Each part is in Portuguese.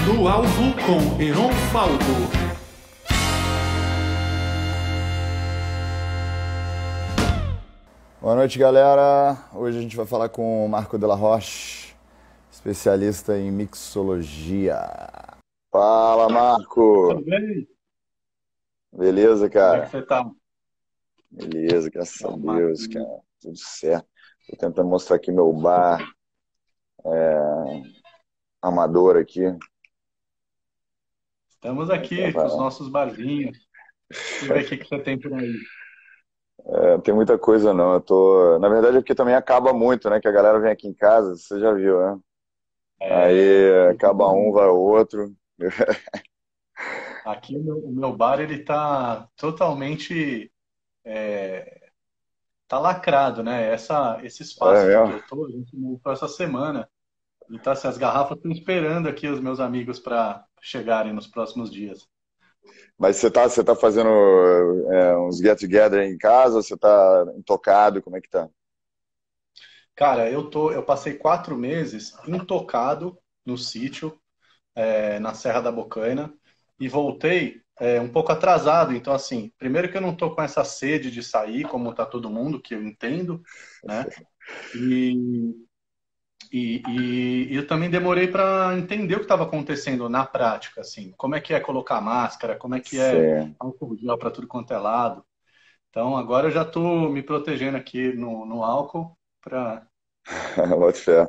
No Alvo com Heron Falco. Boa noite, galera. Hoje a gente vai falar com o Marco Della Roche, especialista em mixologia. Fala, Marco! Tudo bem? Beleza, Como é que cara? você tá? Beleza, graças a Então, Deus, Marquinhos. cara. Tudo certo. Tô tentando mostrar aqui meu bar amador aqui. Estamos aqui com os nossos barzinhos. Deixa eu ver o que você tem por aí. Não tem muita coisa, não. Na verdade, é porque também acaba muito, né? Que a galera vem aqui em casa, você já viu, né? Aí acaba um, vai o outro. Aqui o meu bar ele tá totalmente tá lacrado, né? Esse É espaço aqui que mesmo? eu tô, a gente montou essa semana. Então, assim, as garrafas estão esperando aqui os meus amigos para chegarem nos próximos dias. Mas você tá fazendo uns get-together em casa? Ou você tá intocado? Como é que tá? Cara, eu passei 4 meses intocado no sítio, na Serra da Bocaina, e voltei um pouco atrasado. Então, assim, primeiro que eu não tô com essa sede de sair, como tá todo mundo, que eu entendo, né? E, e eu também demorei para entender o que estava acontecendo na prática, assim, como é que é colocar máscara, como é que é Sim, álcool gel para tudo quanto é lado. Então, agora eu já tô me protegendo aqui no álcool para. boto fé.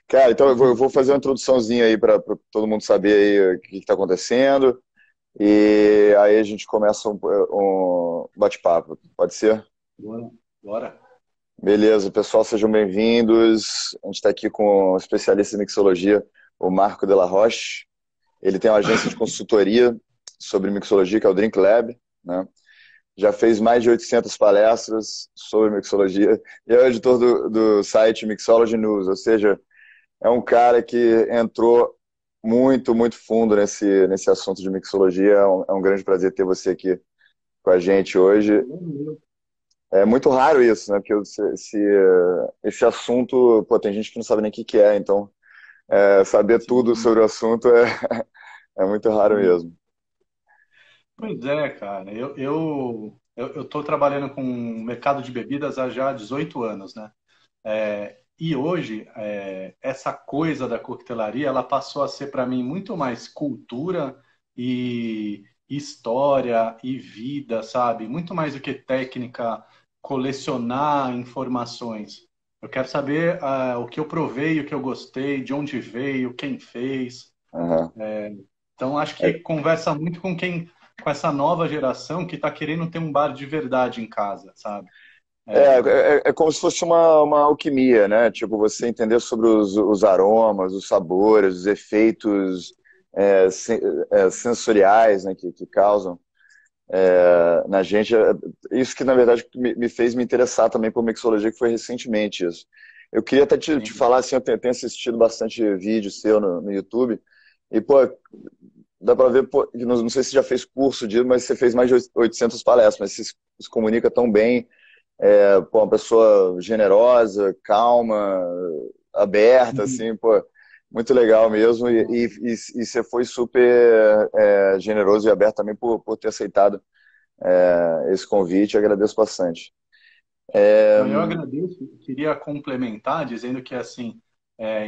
Cara, então eu vou fazer uma introduçãozinha aí para todo mundo saber aí o que está acontecendo. E aí a gente começa um bate-papo. Pode ser? Bora, bora. Beleza, pessoal, sejam bem-vindos. A gente está aqui com o especialista em mixologia, o Marco Della Roche. Ele tem uma agência de consultoria sobre mixologia, que é o Drink Lab, né? Já fez mais de 800 palestras sobre mixologia e é o editor do site Mixology News, ou seja, é um cara que entrou muito, muito fundo nesse assunto de mixologia. É um grande prazer ter você aqui com a gente hoje. É muito raro isso, né? Porque esse assunto, pô, tem gente que não sabe nem o que é, então saber tudo Sim. sobre o assunto é muito raro mesmo. Pois é, cara. Eu tô trabalhando com o mercado de bebidas há já 18 anos, né? E hoje, essa coisa da coquetelaria, ela passou a ser para mim muito mais cultura e história e vida, sabe? Muito mais do que técnica, colecionar informações. Eu quero saber, o que eu provei, o que eu gostei, de onde veio, quem fez. Aham. Então, acho É, que conversa muito com essa nova geração que está querendo ter um bar de verdade em casa, sabe? é como se fosse uma alquimia, né? Tipo, você entender sobre os aromas, os sabores, os efeitos sensoriais, né, que causam na gente. Isso que, na verdade, me fez me interessar também por mixologia, que foi recentemente isso. Eu queria até te Sim. falar, assim, eu tenho assistido bastante vídeo seu no YouTube, e, pô, dá pra ver, pô, que não sei se você já fez curso disso, mas você fez mais de 800 palestras, mas você se comunica tão bem, pô, uma pessoa generosa, calma, aberta, Uhum. assim, pô, muito legal mesmo, e você foi super generoso e aberto também por ter aceitado esse convite, eu agradeço bastante. Não, eu agradeço. Queria complementar dizendo que, assim,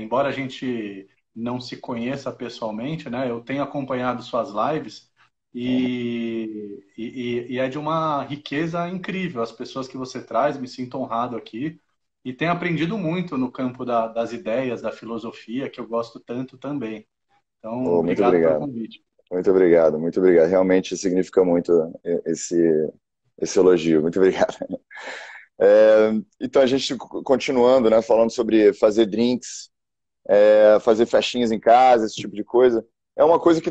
embora a gente não se conheça pessoalmente, né, eu tenho acompanhado suas lives e é de uma riqueza incrível. As pessoas que você traz, me sinto honrado aqui e tenho aprendido muito no campo das ideias, da filosofia, que eu gosto tanto também. Então, Pô, muito obrigado pelo obrigado, convite. muito obrigado, muito obrigado. Realmente significa muito esse, esse elogio, muito obrigado. Então, a gente continuando, né, falando sobre fazer drinks, fazer festinhas em casa, esse tipo de coisa, é uma coisa que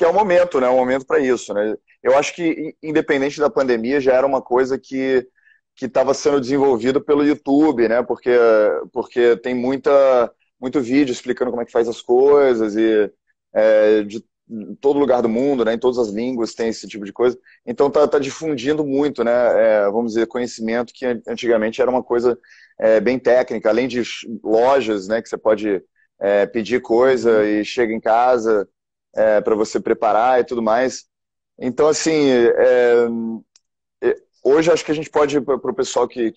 é o momento, né? É o momento para isso, né? Eu acho que independente da pandemia já era uma coisa que estava sendo desenvolvida pelo YouTube, né? Porque tem muito vídeo explicando como é que faz as coisas e de todo lugar do mundo, né? Em todas as línguas tem esse tipo de coisa. Então tá difundindo muito, né? Vamos dizer, conhecimento que antigamente era uma coisa bem técnica, além de lojas, né? Que você pode pedir coisa e chega em casa para você preparar e tudo mais. Então, assim, hoje acho que a gente pode, para o pessoal que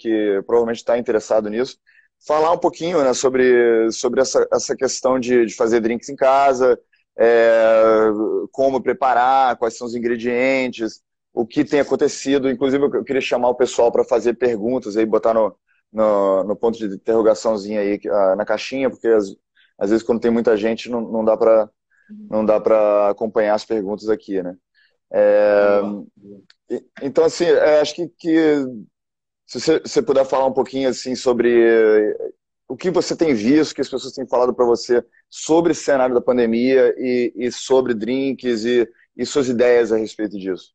provavelmente está interessado nisso, falar um pouquinho, né, sobre essa questão de fazer drinks em casa, como preparar, quais são os ingredientes, o que tem acontecido. Inclusive, eu queria chamar o pessoal para fazer perguntas, aí, botar no ponto de interrogaçãozinho aí na caixinha, porque às vezes quando tem muita gente não dá para acompanhar as perguntas aqui, né? É, Boa. então, assim, acho que se você puder falar um pouquinho assim sobre o que você tem visto, que as pessoas têm falado para você sobre esse cenário da pandemia e sobre drinks e suas ideias a respeito disso.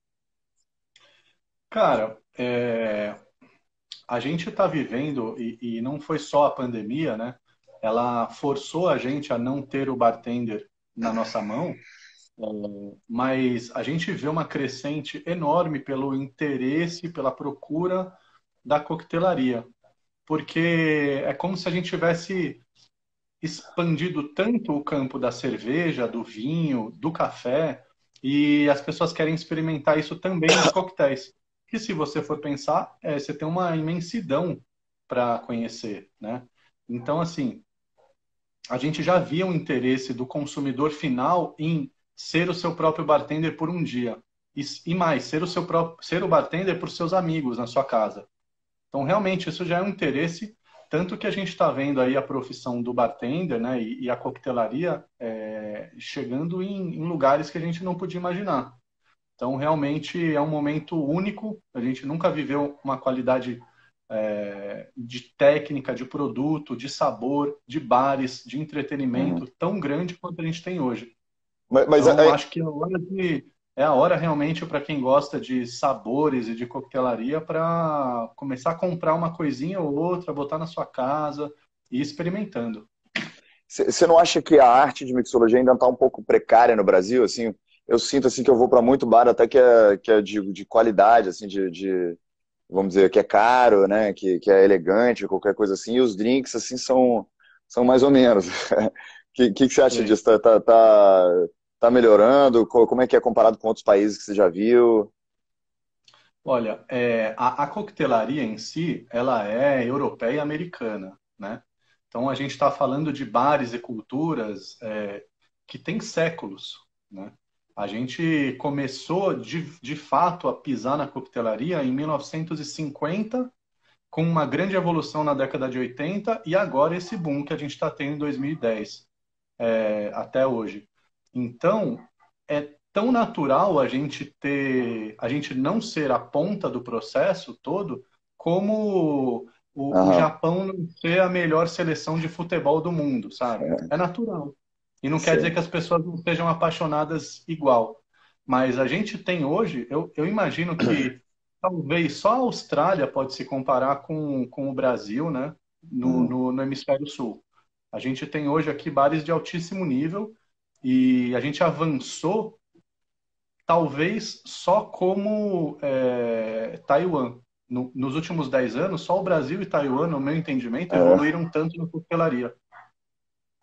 Cara, a gente está vivendo, e não foi só a pandemia, né? Ela forçou a gente a não ter o bartender na nossa mão, mas a gente vê uma crescente enorme pelo interesse, pela procura da coquetelaria. Porque é como se a gente tivesse expandido tanto o campo da cerveja, do vinho, do café, e as pessoas querem experimentar isso também nos coquetéis. Que se você for pensar, você tem uma imensidão para conhecer, né? Então, assim, a gente já via um interesse do consumidor final em ser o seu próprio bartender por um dia. E mais, ser o seu próprio, ser o bartender por seus amigos na sua casa. Então, realmente, isso já é um interesse, tanto que a gente está vendo aí a profissão do bartender, né, e a coquetelaria chegando em lugares que a gente não podia imaginar. Então, realmente, é um momento único. A gente nunca viveu uma qualidade de técnica, de produto, de sabor, de bares, de Uhum. entretenimento tão grande quanto a gente tem hoje. Mas Então, acho que é a hora realmente para quem gosta de sabores e de coquetelaria para começar a comprar uma coisinha ou outra, botar na sua casa e ir experimentando. você não acha que a arte de mixologia ainda está um pouco precária no Brasil? Assim, eu sinto assim que eu vou para muito bar até que é de qualidade, assim, vamos dizer, que é caro, né? Que é elegante, qualquer coisa assim. E os drinks, assim, são mais ou menos. Que você acha Sim. disso? Tá melhorando? Como é que é comparado com outros países que você já viu? Olha, a coquetelaria em si, ela é europeia e americana, né? Então a gente está falando de bares e culturas que têm séculos, né? A gente começou de fato a pisar na coquetelaria em 1950, com uma grande evolução na década de 80 e agora esse boom que a gente está tendo em 2010 até hoje. Então, é tão natural a gente não ser a ponta do processo todo, como o Aham, Japão não ser a melhor seleção de futebol do mundo, sabe? É natural. E não quer dizer sim. que as pessoas não sejam apaixonadas igual. Mas a gente tem hoje, eu imagino que talvez só a Austrália pode se comparar com o Brasil, né? Uhum. No hemisfério sul. A gente tem hoje aqui bares de altíssimo nível e a gente avançou, talvez só como Taiwan. Nos últimos 10 anos, só o Brasil e Taiwan, no meu entendimento, É, evoluíram tanto na coquetelaria.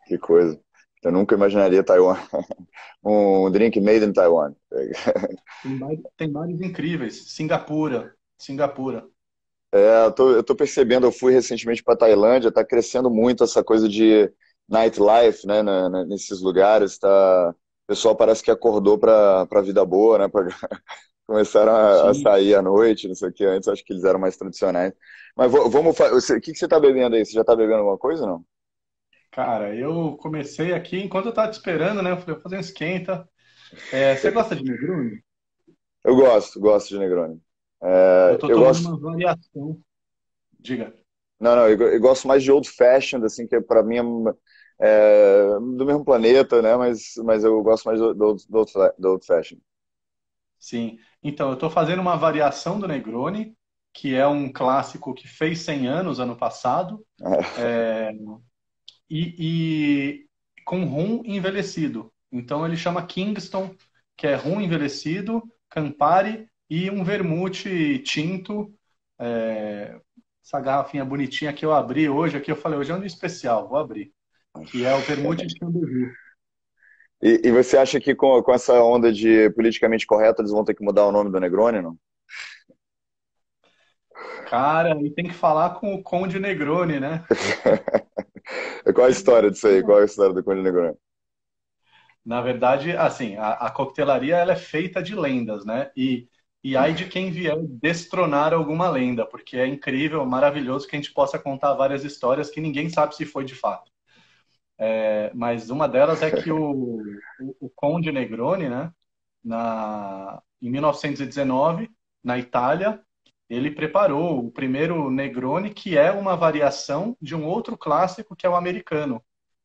que coisa. Eu nunca imaginaria Taiwan. Um drink made in Taiwan. Tem bares incríveis. Singapura. Singapura. Eu tô percebendo, eu fui recentemente para Tailândia, tá crescendo muito essa coisa de nightlife, né, nesses lugares, tá? O pessoal parece que acordou para a vida boa, né, começaram a Sim. sair à noite, não sei o que, antes acho que eles eram mais tradicionais. Mas vamos fazer, o que você tá bebendo aí? Você já tá bebendo alguma coisa, ou não? Cara, eu comecei aqui, enquanto eu tava te esperando, né? Eu falei, vou fazer um esquenta. Você gosta de Negroni? Eu gosto de Negroni. Eu tô Eu tomando gosto, uma variação. Diga. não, eu gosto mais de Old Fashioned, assim, que para mim do mesmo planeta, né? Mas eu gosto mais do Old Fashioned. Sim. Então, eu estou fazendo uma variação do Negroni, que é um clássico que fez 100 anos ano passado, e com rum envelhecido. Então, ele chama Kingston, que é rum envelhecido, Campari e um vermute tinto. Essa garrafinha bonitinha que eu abri hoje aqui, eu falei, hoje é um dia especial, vou abrir. que é o vermute de Camboriú. E você acha que com essa onda de politicamente correto eles vão ter que mudar o nome do Negroni, não? Cara, e tem que falar com o Conde Negroni, né? Qual a história disso aí? Qual a história do Conde Negroni? Na verdade, assim, a coquetelaria ela é feita de lendas, né? E ai de quem vier destronar alguma lenda, porque é incrível, maravilhoso que a gente possa contar várias histórias que ninguém sabe se foi de fato. Mas uma delas é que o Conde Negroni, né, em 1919, na Itália, ele preparou o primeiro Negroni, que é uma variação de um outro clássico que é o americano,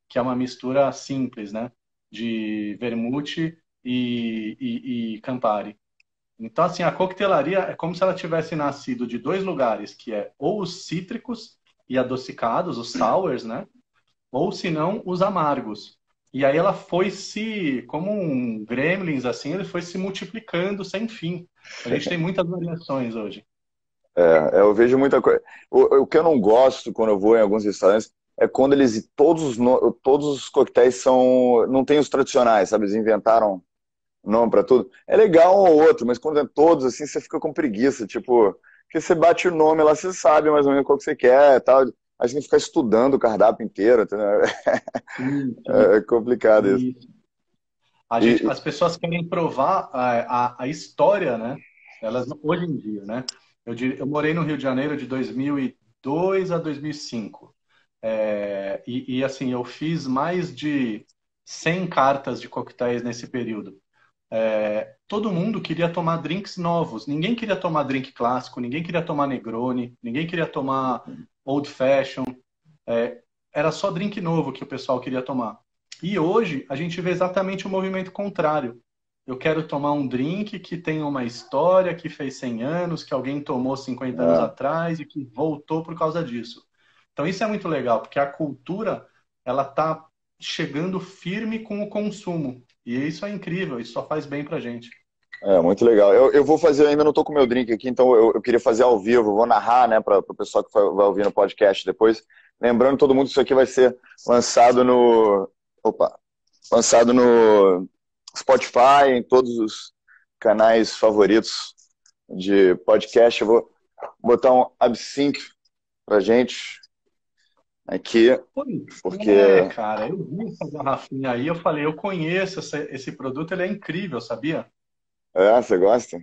que é uma mistura simples, né, de vermute e Campari. Então, assim, a coquetelaria é como se ela tivesse nascido de dois lugares, que é ou os cítricos e adocicados, os sours, né? Ou se não, os amargos. E aí ela foi como um gremlins, assim, ele foi se multiplicando sem fim. A gente tem muitas variações hoje. Eu vejo muita coisa. O que eu não gosto quando eu vou em alguns restaurantes é quando eles todos os coquetéis são não tem os tradicionais, sabe? Eles inventaram nome pra tudo. É legal um ou outro, mas quando é todos assim, você fica com preguiça, tipo, porque você bate o nome lá, você sabe mais ou menos qual que você quer, e tal. Aí você tem que ficar estudando o cardápio inteiro, entendeu? Sim, sim. É complicado isso. E E, as pessoas querem provar a história, né? Elas, hoje em dia, né? Eu morei no Rio de Janeiro de 2002 a 2005. Assim, eu fiz mais de 100 cartas de coquetéis nesse período. Todo mundo queria tomar drinks novos. Ninguém queria tomar drink clássico, ninguém queria tomar Negroni, ninguém queria tomar Old Fashion. Era só drink novo que o pessoal queria tomar. E hoje a gente vê exatamente o movimento contrário. Eu quero tomar um drink que tem uma história, que fez 100 anos, que alguém tomou 50 anos é, atrás e que voltou por causa disso. Então isso é muito legal, porque a cultura ela tá chegando firme com o consumo. E isso é incrível, isso só faz bem pra gente. muito legal. Eu vou fazer, ainda não estou com o meu drink aqui, então eu queria fazer ao vivo, vou narrar, né, para o pessoal que vai ouvir no podcast depois. Lembrando todo mundo que isso aqui vai ser lançado opa, lançado no Spotify, em todos os canais favoritos de podcast. Eu vou botar um absinthe pra gente aqui, Pois porque cara, eu vi essa garrafinha aí, eu falei, eu conheço esse produto, ele é incrível, sabia? você gosta?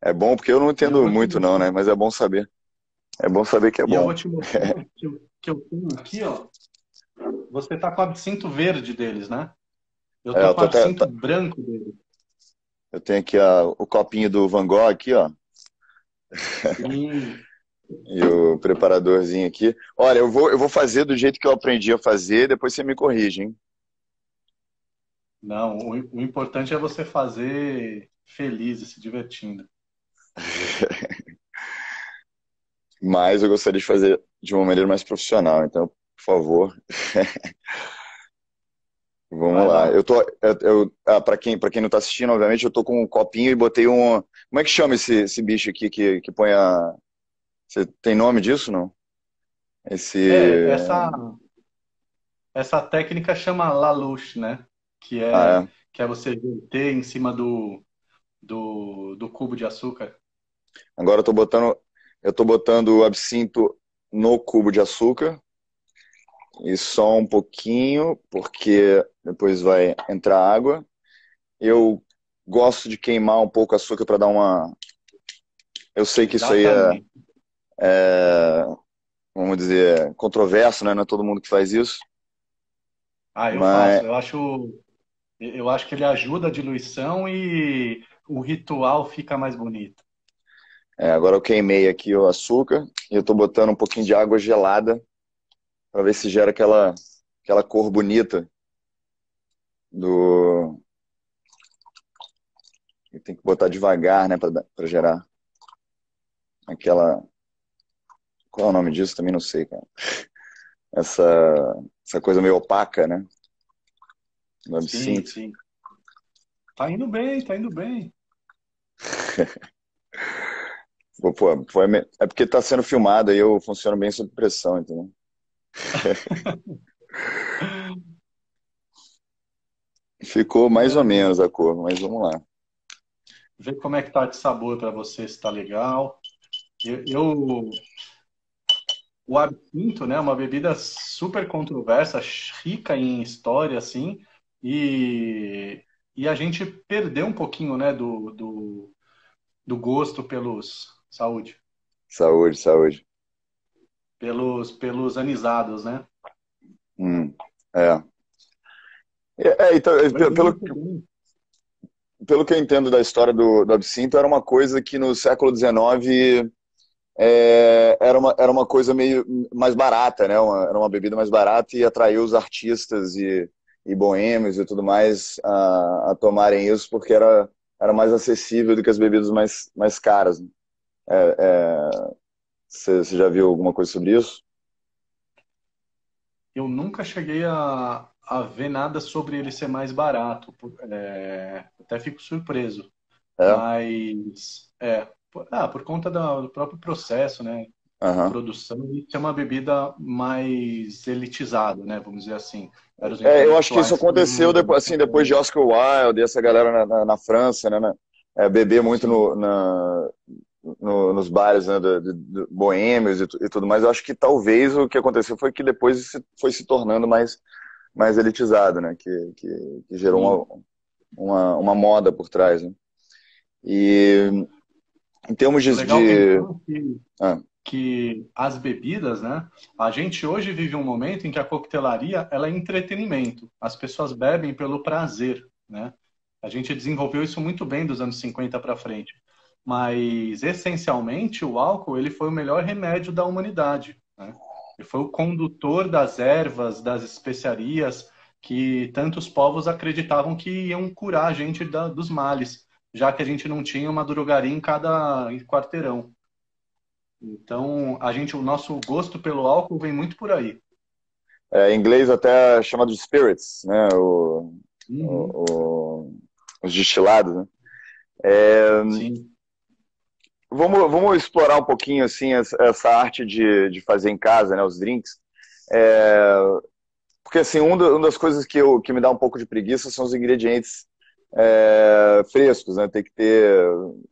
É bom porque eu não E eu entendo vou te muito não, mostrar, né? Mas é bom saber. É bom saber que é e eu bom. vou te mostrar que eu tenho aqui, ó. Você tá com o absinto verde deles, né? Eu tô Eu com o tô até, absinto branco deles. eu tenho aqui o copinho do Van Gogh aqui, ó, Sim. e o preparadorzinho aqui. Olha, eu vou fazer do jeito que eu aprendi a fazer, depois você me corrige, hein? Não, o importante é você fazer feliz e se divertindo. Mas eu gostaria de fazer de uma maneira mais profissional, então, por favor, vamos Vai lá. lá. Para quem não tá assistindo, obviamente, eu tô com um copinho e botei um. Como é que chama esse bicho aqui que põe a. Você tem nome disso, não? Esse. É, essa técnica chama Lalouche, né? Que Ah, é, é. que é você verter em cima do cubo de açúcar. Agora eu tô botando o absinto no cubo de açúcar e só um pouquinho, porque depois vai entrar água. Eu gosto de queimar um pouco o açúcar para dar uma. Eu sei que isso aí Exatamente. vamos dizer, controverso, né? Não é todo mundo que faz isso, Ah, eu mas faço. Eu acho que ele ajuda a diluição e o ritual fica mais bonito. agora eu queimei aqui o açúcar e eu tô botando um pouquinho de água gelada para ver se gera aquela cor bonita do. E tem que botar devagar, né, para gerar aquela. Qual é o nome disso? Também não sei, cara. Essa, essa coisa meio opaca, né? Do Sim, absinto. sim. Tá indo bem, tá indo bem. Pô, é porque tá sendo filmado aí eu funciono bem sob pressão, entendeu? Ficou mais ou É, menos a cor, mas vamos lá. ver como é que tá de sabor para você, se tá legal. Eu, o absinto, né, é uma bebida super controversa, rica em história, assim, e, e a gente perdeu um pouquinho, né, do gosto pelos, saúde, Saúde, saúde. pelos anisados, né? Hum, é. Então, Mas é pelo, muito bom. pelo que eu entendo da história do absinto, era uma coisa que no século XIX era uma coisa meio mais barata, né? Era uma bebida mais barata e atraiu os artistas e boêmios e tudo mais a tomarem isso porque era mais acessível do que as bebidas mais caras, né? Você já viu alguma coisa sobre isso? Eu nunca cheguei a ver nada sobre ele ser mais barato. Até fico surpreso. É? Mas, por conta do próprio processo, né? De Aham. produção, e ser uma bebida mais elitizada, né? Vamos dizer assim. Eram os Eu acho que isso intelectuais aconteceu todos, depois, assim, depois de Oscar Wilde e essa galera na França, né? Beber muito sim. nos bares, né, boêmios e tudo mais. Eu acho que talvez o que aconteceu foi que depois foi se tornando mais elitizado, né? Que Sim. gerou uma moda por trás, né? E em termos O legal de pensar ah, que as bebidas, né? A gente hoje vive um momento em que a coquetelaria ela é entretenimento. As pessoas bebem pelo prazer, né? A gente desenvolveu isso muito bem dos anos 50 para frente. Mas essencialmente o álcool ele foi o melhor remédio da humanidade, né? Ele foi o condutor das ervas, das especiarias que tantos povos acreditavam que iam curar a gente dos males, já que a gente não tinha uma drogaria em cada quarteirão. Então, o nosso gosto pelo álcool vem muito por aí. em inglês até chamado de spirits, né? Uhum. O- o- os destilados, né? É, Sim. vamos explorar um pouquinho assim essa arte de fazer em casa, né? Os drinks. É, Porque assim, uma das coisas que me dá um pouco de preguiça são os ingredientes frescos, né? Tem que ter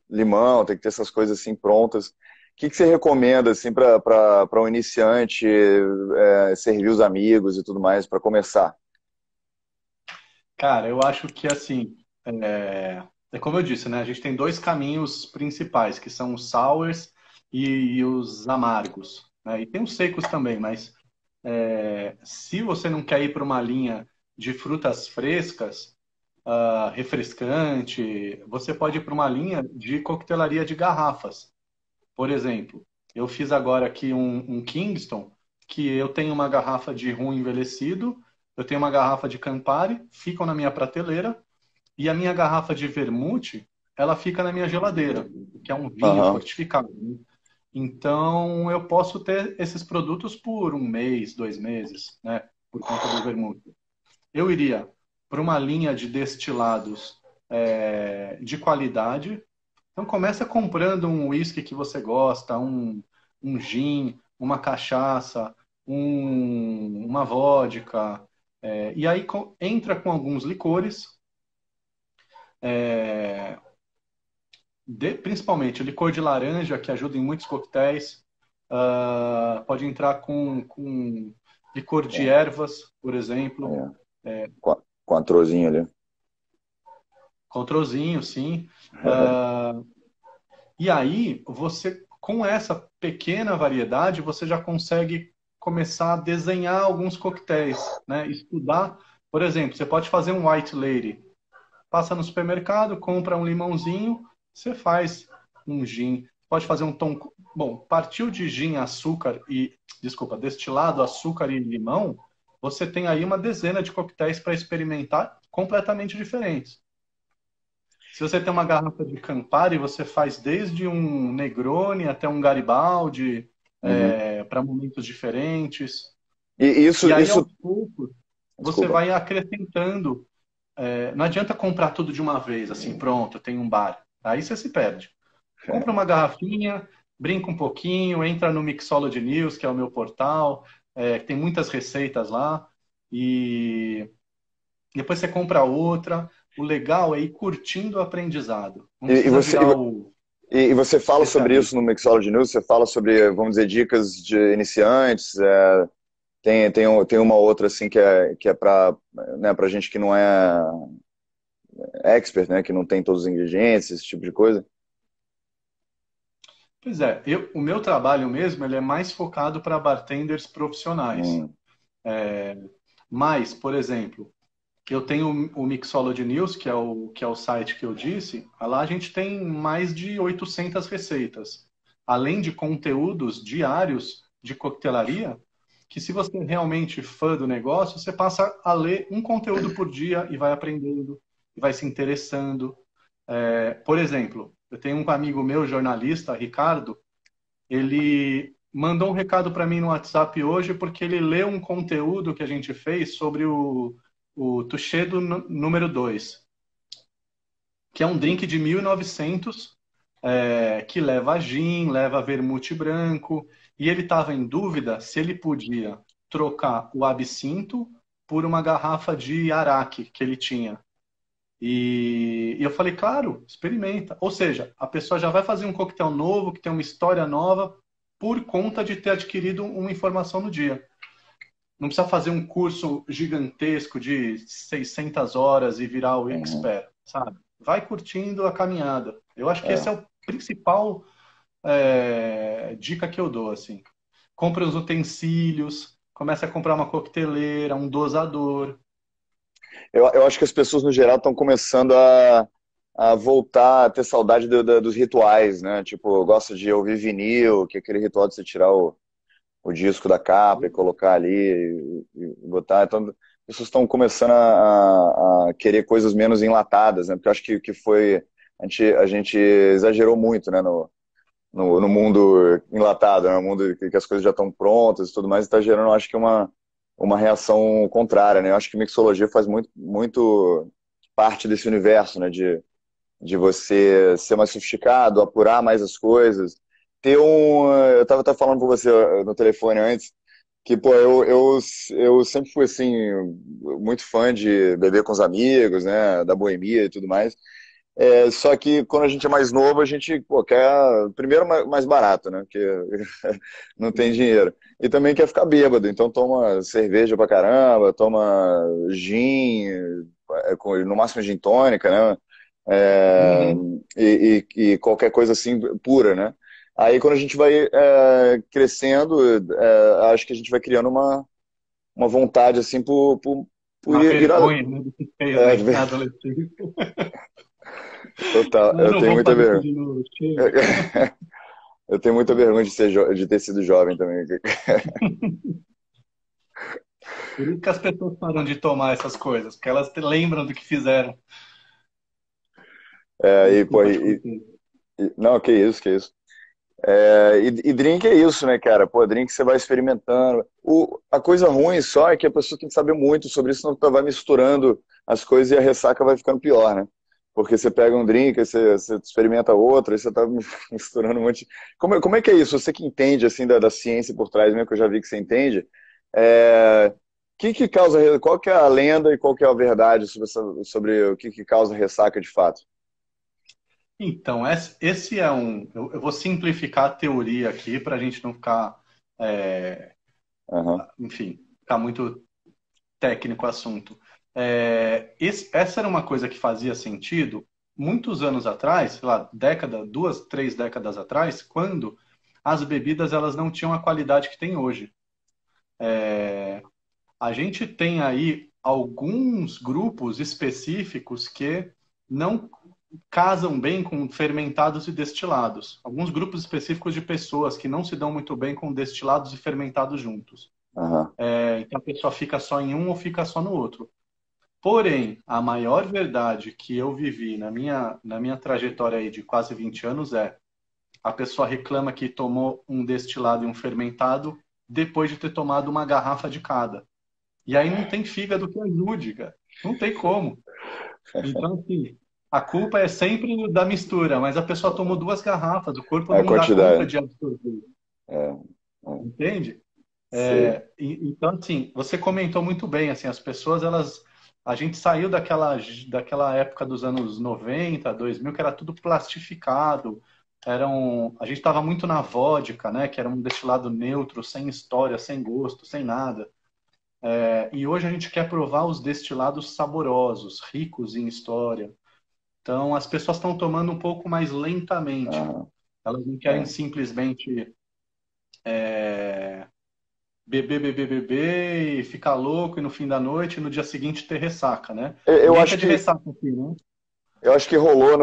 limão, tem que ter essas coisas assim prontas. O que você recomenda assim para um iniciante servir os amigos e tudo mais para começar? Cara, eu acho que assim, é como eu disse, né? A gente tem dois caminhos principais, que são os sours e os amargos, né? E tem os secos também, mas se você não quer ir para uma linha de frutas frescas, refrescante, você pode ir para uma linha de coquetelaria de garrafas. Por exemplo, eu fiz agora aqui um Kingston, que eu tenho uma garrafa de rum envelhecido, eu tenho uma garrafa de Campari, ficam na minha prateleira, e a minha garrafa de vermute, ela fica na minha geladeira, que é um vinho Aham. fortificado, né? Então, eu posso ter esses produtos por um mês, 2 meses, né? Por conta do vermute. Eu iria para uma linha de destilados de qualidade. Então começa comprando um whisky que você gosta, um gin, uma cachaça, uma vodka, e aí entra com alguns licores, é, principalmente licor de laranja, que ajuda em muitos coquetéis. Pode entrar com licor de Bom, ervas, por exemplo, é, com a trozinha ali. controzinho, sim. Ah, E aí, você, com essa pequena variedade, você já consegue começar a desenhar alguns coquetéis, né? Estudar, por exemplo, você pode fazer um White Lady. Passa no supermercado, compra um limãozinho, você faz um gin. Pode fazer um tom. Bom, partiu de gin, açúcar desculpa, destilado, açúcar e limão, você tem aí uma dezena de coquetéis para experimentar completamente diferentes. Se você tem uma garrafa de Campari, você faz desde um Negroni até um Garibaldi, Uhum. para momentos diferentes. E isso, E aí, aos isso, poucos, você desculpa. vai acrescentando. Não adianta comprar tudo de uma vez, assim, pronto, tem um bar. Aí você se perde. Compra uma garrafinha, brinca um pouquinho, entra no Mixology News, que é o meu portal, que tem muitas receitas lá. e depois você compra outra. O legal é ir curtindo o aprendizado. Não E, e precisa você, virar o e você fala sobre isso especialista. no Mixology News? Você fala sobre, vamos dizer, dicas de iniciantes? Tem uma outra assim que é para, né, para gente que não é expert, né, que não tem todos os ingredientes, esse tipo de coisa? Pois é, o meu trabalho mesmo ele é mais focado para bartenders profissionais. Hum, Mas, por exemplo, eu tenho o Mixology News, que é o site que eu disse. Lá a gente tem mais de 800 receitas, além de conteúdos diários de coquetelaria, que se você é realmente fã do negócio, você passa a ler um conteúdo por dia e vai aprendendo, e vai se interessando. Por exemplo, eu tenho um amigo meu, jornalista, Ricardo, ele mandou um recado para mim no WhatsApp hoje porque ele leu um conteúdo que a gente fez sobre o Tuxedo número 2, que é um drink de 1900, que leva gin, leva vermute branco, e ele estava em dúvida se ele podia trocar o absinto por uma garrafa de araque que ele tinha. E eu falei, claro, experimenta. Ou seja, a pessoa já vai fazer um coquetel novo, que tem uma história nova, por conta de ter adquirido uma informação no dia. Não precisa fazer um curso gigantesco de 600 horas e virar o uhum, expert, sabe? Vai curtindo a caminhada. Eu acho que esse é. é o principal dica que eu dou, assim. Compre os utensílios, comece a comprar uma coqueteleira, um dosador. Eu acho que as pessoas, no geral, estão começando a voltar a ter saudade dos rituais, né? Tipo, gosta de ouvir vinil, que é aquele ritual de você tirar o disco da capa e colocar ali e botar. Então, as pessoas estão começando a querer coisas menos enlatadas, né? Porque eu acho que foi. A gente exagerou muito, né? No mundo enlatado, né? No mundo que as coisas já estão prontas e tudo mais, está gerando, acho que, uma reação contrária, né? Eu acho que mixologia faz muito parte desse universo, né? De você ser mais sofisticado, apurar mais as coisas. Eu estava até falando com você no telefone antes, que, pô, eu sempre fui, assim, muito fã de beber com os amigos, né? Da boemia e tudo mais. Só que quando a gente é mais novo, a gente, pô, quer primeiro mais barato, né? Porque não tem dinheiro. E também quer ficar bêbado, então toma cerveja pra caramba, toma gin, no máximo gin tônica, né? É, Uhum. e qualquer coisa assim pura, né? Aí quando a gente vai crescendo, acho que a gente vai criando uma vontade assim por Uma ir vergonha, né, do que fez é, na adolescência. total. Eu Eu não tenho vou muita fazer isso vergonha. de novo. Chega. Eu tenho muita vergonha de ter sido jovem também. Por isso que as pessoas param de tomar essas coisas, porque elas lembram do que fizeram. É, pô, Desculpa te cortar. não, que isso, que isso. E drink é isso, né, cara? Pô, drink você vai experimentando. A coisa ruim só é que a pessoa tem que saber muito sobre isso, senão tu vai misturando as coisas e a ressaca vai ficando pior, né? Porque você pega um drink, aí você experimenta outro, aí você tá misturando um monte. Como é que é isso? Você que entende, assim, da ciência por trás, mesmo que eu já vi que você entende, que causa, qual que é a lenda e qual que é a verdade sobre o que causa ressaca de fato? Então, esse é um. Eu vou simplificar a teoria aqui para a gente não ficar, é, Aham, enfim, ficar muito técnico o assunto. Essa era uma coisa que fazia sentido muitos anos atrás, sei lá, duas, três décadas atrás, quando as bebidas elas não tinham a qualidade que tem hoje. A gente tem aí alguns grupos específicos que não casam bem com fermentados e destilados. Alguns grupos específicos de pessoas que não se dão muito bem com destilados e fermentados juntos. aham. Então a pessoa fica só em um ou fica só no outro. Porém, a maior verdade que eu vivi na minha trajetória aí de quase 20 anos é a pessoa reclama que tomou um destilado e um fermentado depois de ter tomado uma garrafa de cada. E aí não tem fígado que ajude, cara. Não tem como. Então, assim, a culpa é sempre da mistura, mas a pessoa tomou duas garrafas, o corpo É a não dá conta quantidade. de absorver, É, é. entende? Sei. Então, assim, você comentou muito bem, assim, as pessoas, a gente saiu daquela época dos anos 90, 2000, que era tudo plastificado, a gente estava muito na vodka, né, que era um destilado neutro, sem história, sem gosto, sem nada. E hoje a gente quer provar os destilados saborosos, ricos em história. Então, as pessoas estão tomando um pouco mais lentamente. Aham, Elas não querem é. simplesmente beber, beber, beber e ficar louco e no fim da noite e no dia seguinte ter ressaca, né? Eu Ninguém acho quer de que ressaca aqui, né? eu acho que rolou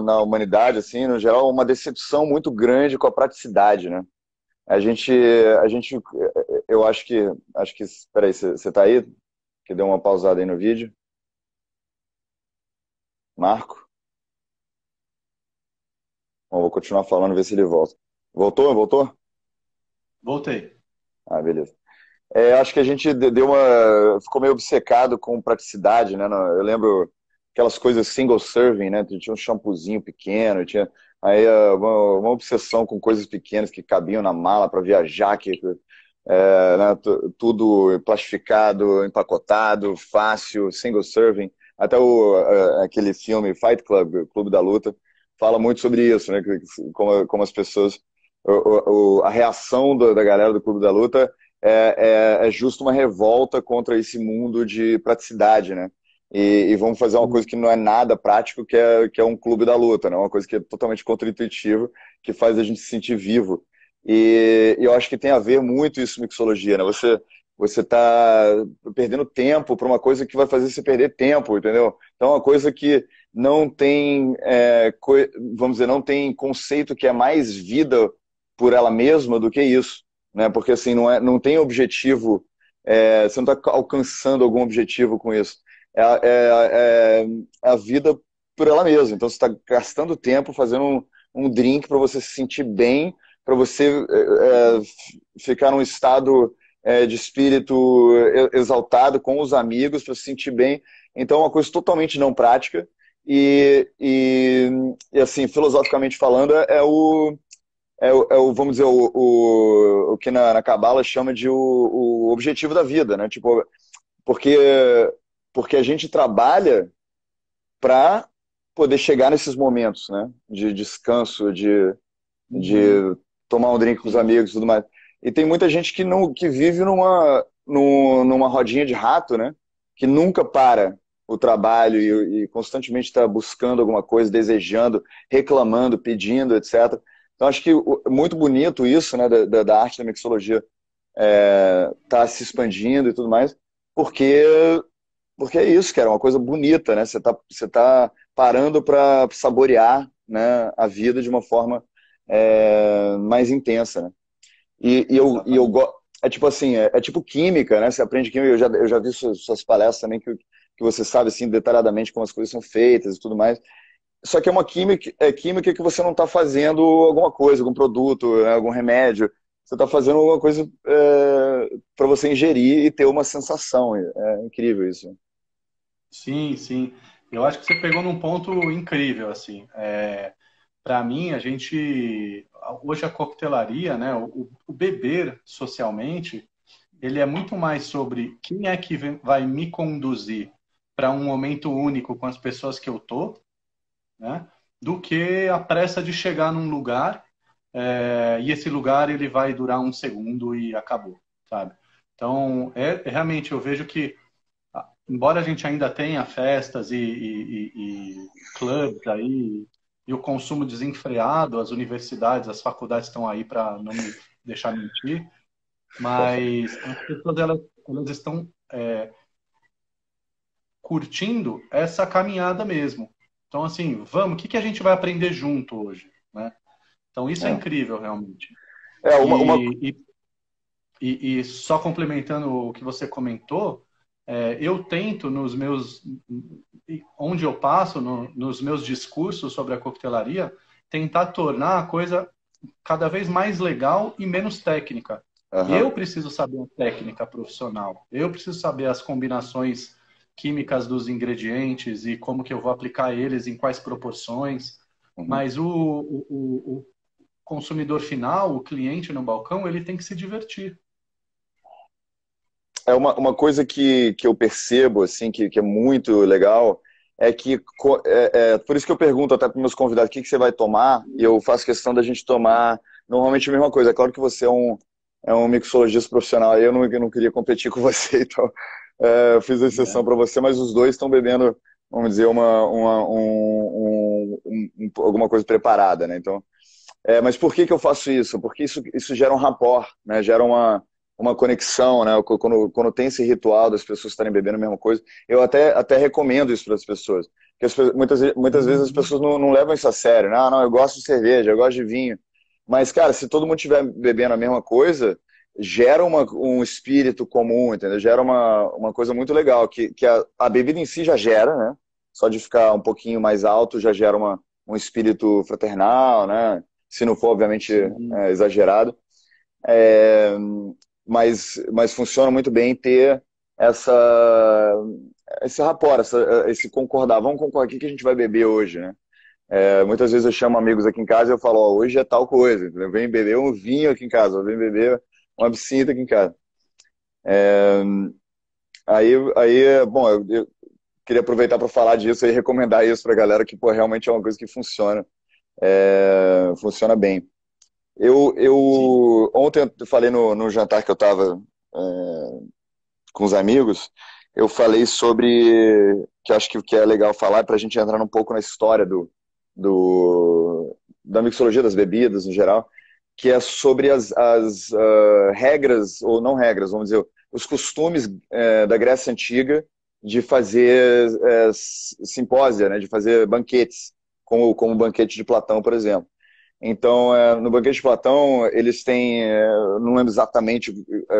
na humanidade, assim, no geral, uma decepção muito grande com a praticidade, né? A gente, a gente, eu acho que, peraí, você tá aí? Que deu uma pausada aí no vídeo. Marco? Bom, vou continuar falando, ver se ele volta. Voltou? Voltou? Voltei. Ah, beleza. Acho que a gente ficou meio obcecado com praticidade, né? Eu lembro aquelas coisas single serving, né? Tinha um shampoozinho pequeno, tinha aí uma obsessão com coisas pequenas que cabiam na mala para viajar, né, tudo plastificado, empacotado, fácil, single serving. Até aquele filme Fight Club, o Clube da Luta, fala muito sobre isso, né? Como as pessoas, a reação da galera do Clube da Luta é justo uma revolta contra esse mundo de praticidade, né? E vamos fazer uma coisa que não é nada prático, que é um clube da luta, né? Uma coisa que é totalmente contra-intuitivo, que faz a gente se sentir vivo. E eu acho que tem a ver muito isso mixologia, né? Você está perdendo tempo para uma coisa que vai fazer você perder tempo, entendeu? Então, é uma coisa que não tem, vamos dizer, não tem conceito que é mais vida por ela mesma do que isso, né? Porque assim não tem objetivo, você não está alcançando algum objetivo com isso. É a vida por ela mesma. Então, você está gastando tempo fazendo um drink para você se sentir bem, para você ficar num estado de espírito exaltado com os amigos, para se sentir bem. Então, é uma coisa totalmente não prática. E assim, filosoficamente falando, vamos dizer, o que na Cabala chama de o objetivo da vida, né? Tipo, porque, porque a gente trabalha para poder chegar nesses momentos, né? De descanso, de Uhum. tomar um drink com os Sim. amigos e tudo mais. E tem muita gente que vive numa rodinha de rato, né? Que nunca para o trabalho e constantemente está buscando alguma coisa, desejando, reclamando, pedindo, etc. Então, acho que muito bonito isso, né, da arte da mixologia tá se expandindo e tudo mais, porque, porque é isso, cara, é uma coisa bonita, né? Você tá parando para saborear, né, a vida de uma forma mais intensa, né? Exatamente. É tipo assim, é tipo química, né? Você aprende química, eu já vi suas palestras também que você sabe assim detalhadamente como as coisas são feitas e tudo mais. Só que é uma química que você não está fazendo alguma coisa, algum produto, né, algum remédio. Você está fazendo alguma coisa para você ingerir e ter uma sensação. É incrível isso. Sim, sim. Eu acho que você pegou num ponto incrível, assim. Para mim, hoje a coquetelaria, né, o beber socialmente, ele é muito mais sobre quem é que vai me conduzir para um momento único com as pessoas que eu tô, né, do que a pressa de chegar num lugar e esse lugar ele vai durar um segundo e acabou, sabe? Então, realmente eu vejo que embora a gente ainda tenha festas e clubes aí, e o consumo desenfreado, as universidades, as faculdades estão aí para não me deixar mentir, mas as pessoas elas estão curtindo essa caminhada mesmo. Então, assim, vamos, o que que a gente vai aprender junto hoje, né? Então, isso é É, incrível, realmente. é E, e só complementando o que você comentou, eu tento onde eu passo, nos meus discursos sobre a coquetelaria, tentar tornar a coisa cada vez mais legal e menos técnica. Eu aham, preciso saber a técnica profissional, eu preciso saber as combinações químicas dos ingredientes e como que eu vou aplicar eles, em quais proporções, uhum, mas o consumidor final, o cliente no balcão, ele tem que se divertir. é uma coisa que eu percebo, assim, que é muito legal, é que, por isso que eu pergunto até para meus convidados, o que você vai tomar, e eu faço questão da gente tomar normalmente a mesma coisa. É claro que você é um mixologista profissional, aí eu não queria competir com você, então eu fiz a exceção para você, mas os dois estão bebendo, vamos dizer, alguma coisa preparada, né? Então, mas por que eu faço isso? Porque isso gera um rapport, né? Gera uma conexão, né? Quando tem esse ritual das pessoas estarem bebendo a mesma coisa, eu até recomendo isso para as pessoas. Porque muitas vezes as pessoas não levam isso a sério, né? Ah, não, eu gosto de cerveja, eu gosto de vinho. Mas, cara, se todo mundo estiver bebendo a mesma coisa, gera um espírito comum, entendeu? Gera uma coisa muito legal, que a bebida em si já gera, né? Só de ficar um pouquinho mais alto já gera um espírito fraternal, né? Se não for, obviamente, exagerado. É, mas funciona muito bem ter essa, esse rapport, esse concordar. Vamos concordar aqui que a gente vai beber hoje, né? Muitas vezes eu chamo amigos aqui em casa e eu falo, ó, hoje é tal coisa, entendeu? Vem beber um vinho aqui em casa, vem beber uma absinta aqui em casa. Bom, eu queria aproveitar para falar disso e recomendar isso para a galera, que pô, realmente é uma coisa que funciona, funciona bem. Ontem eu falei no jantar que eu estava com os amigos, eu falei sobre, que acho que é legal falar, para a gente entrar um pouco na história da mixologia das bebidas, no geral, que é sobre as regras, ou não regras, vamos dizer, os costumes da Grécia Antiga de fazer simpósia, né, de fazer banquetes, como o banquete de Platão, por exemplo. Então, no banquete de Platão, eles têm, não lembro exatamente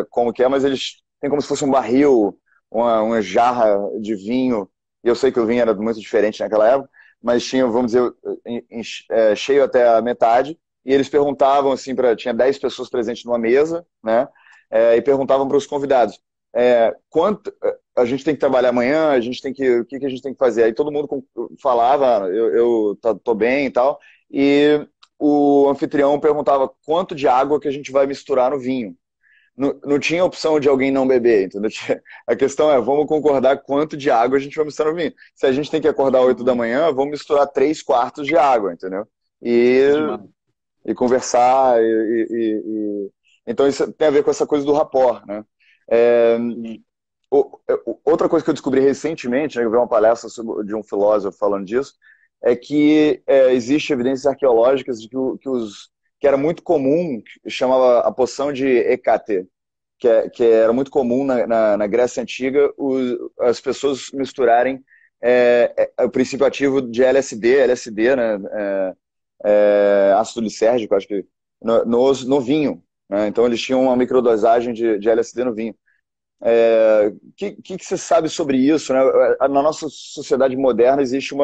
como que é, mas eles têm como se fosse um barril, uma jarra de vinho, e eu sei que o vinho era muito diferente naquela época, mas tinha, vamos dizer, cheio até a metade, e eles perguntavam, assim, tinha 10 pessoas presentes numa mesa, né, e perguntavam para os convidados, quanto a gente tem que trabalhar amanhã, o que a gente tem que fazer? Aí todo mundo falava, eu tô bem e tal, e o anfitrião perguntava quanto de água que a gente vai misturar no vinho. Não tinha opção de alguém não beber, entendeu? A questão vamos concordar quanto de água a gente vai misturar no vinho. Se a gente tem que acordar 8 da manhã, vamos misturar 3/4 de água, entendeu? E conversar. Então isso tem a ver com essa coisa do rapport, né? Outra coisa que eu descobri recentemente, né, eu vi uma palestra de um filósofo falando disso, é que existe evidências arqueológicas de que era muito comum, chamava a poção de Hécate, que era muito comum na Grécia Antiga, as pessoas misturarem o princípio ativo de LSD, né, ácido lisérgico, acho que, no vinho. Né? Então eles tinham uma microdosagem de LSD no vinho. Que você sabe sobre isso? Né? Na nossa sociedade moderna existe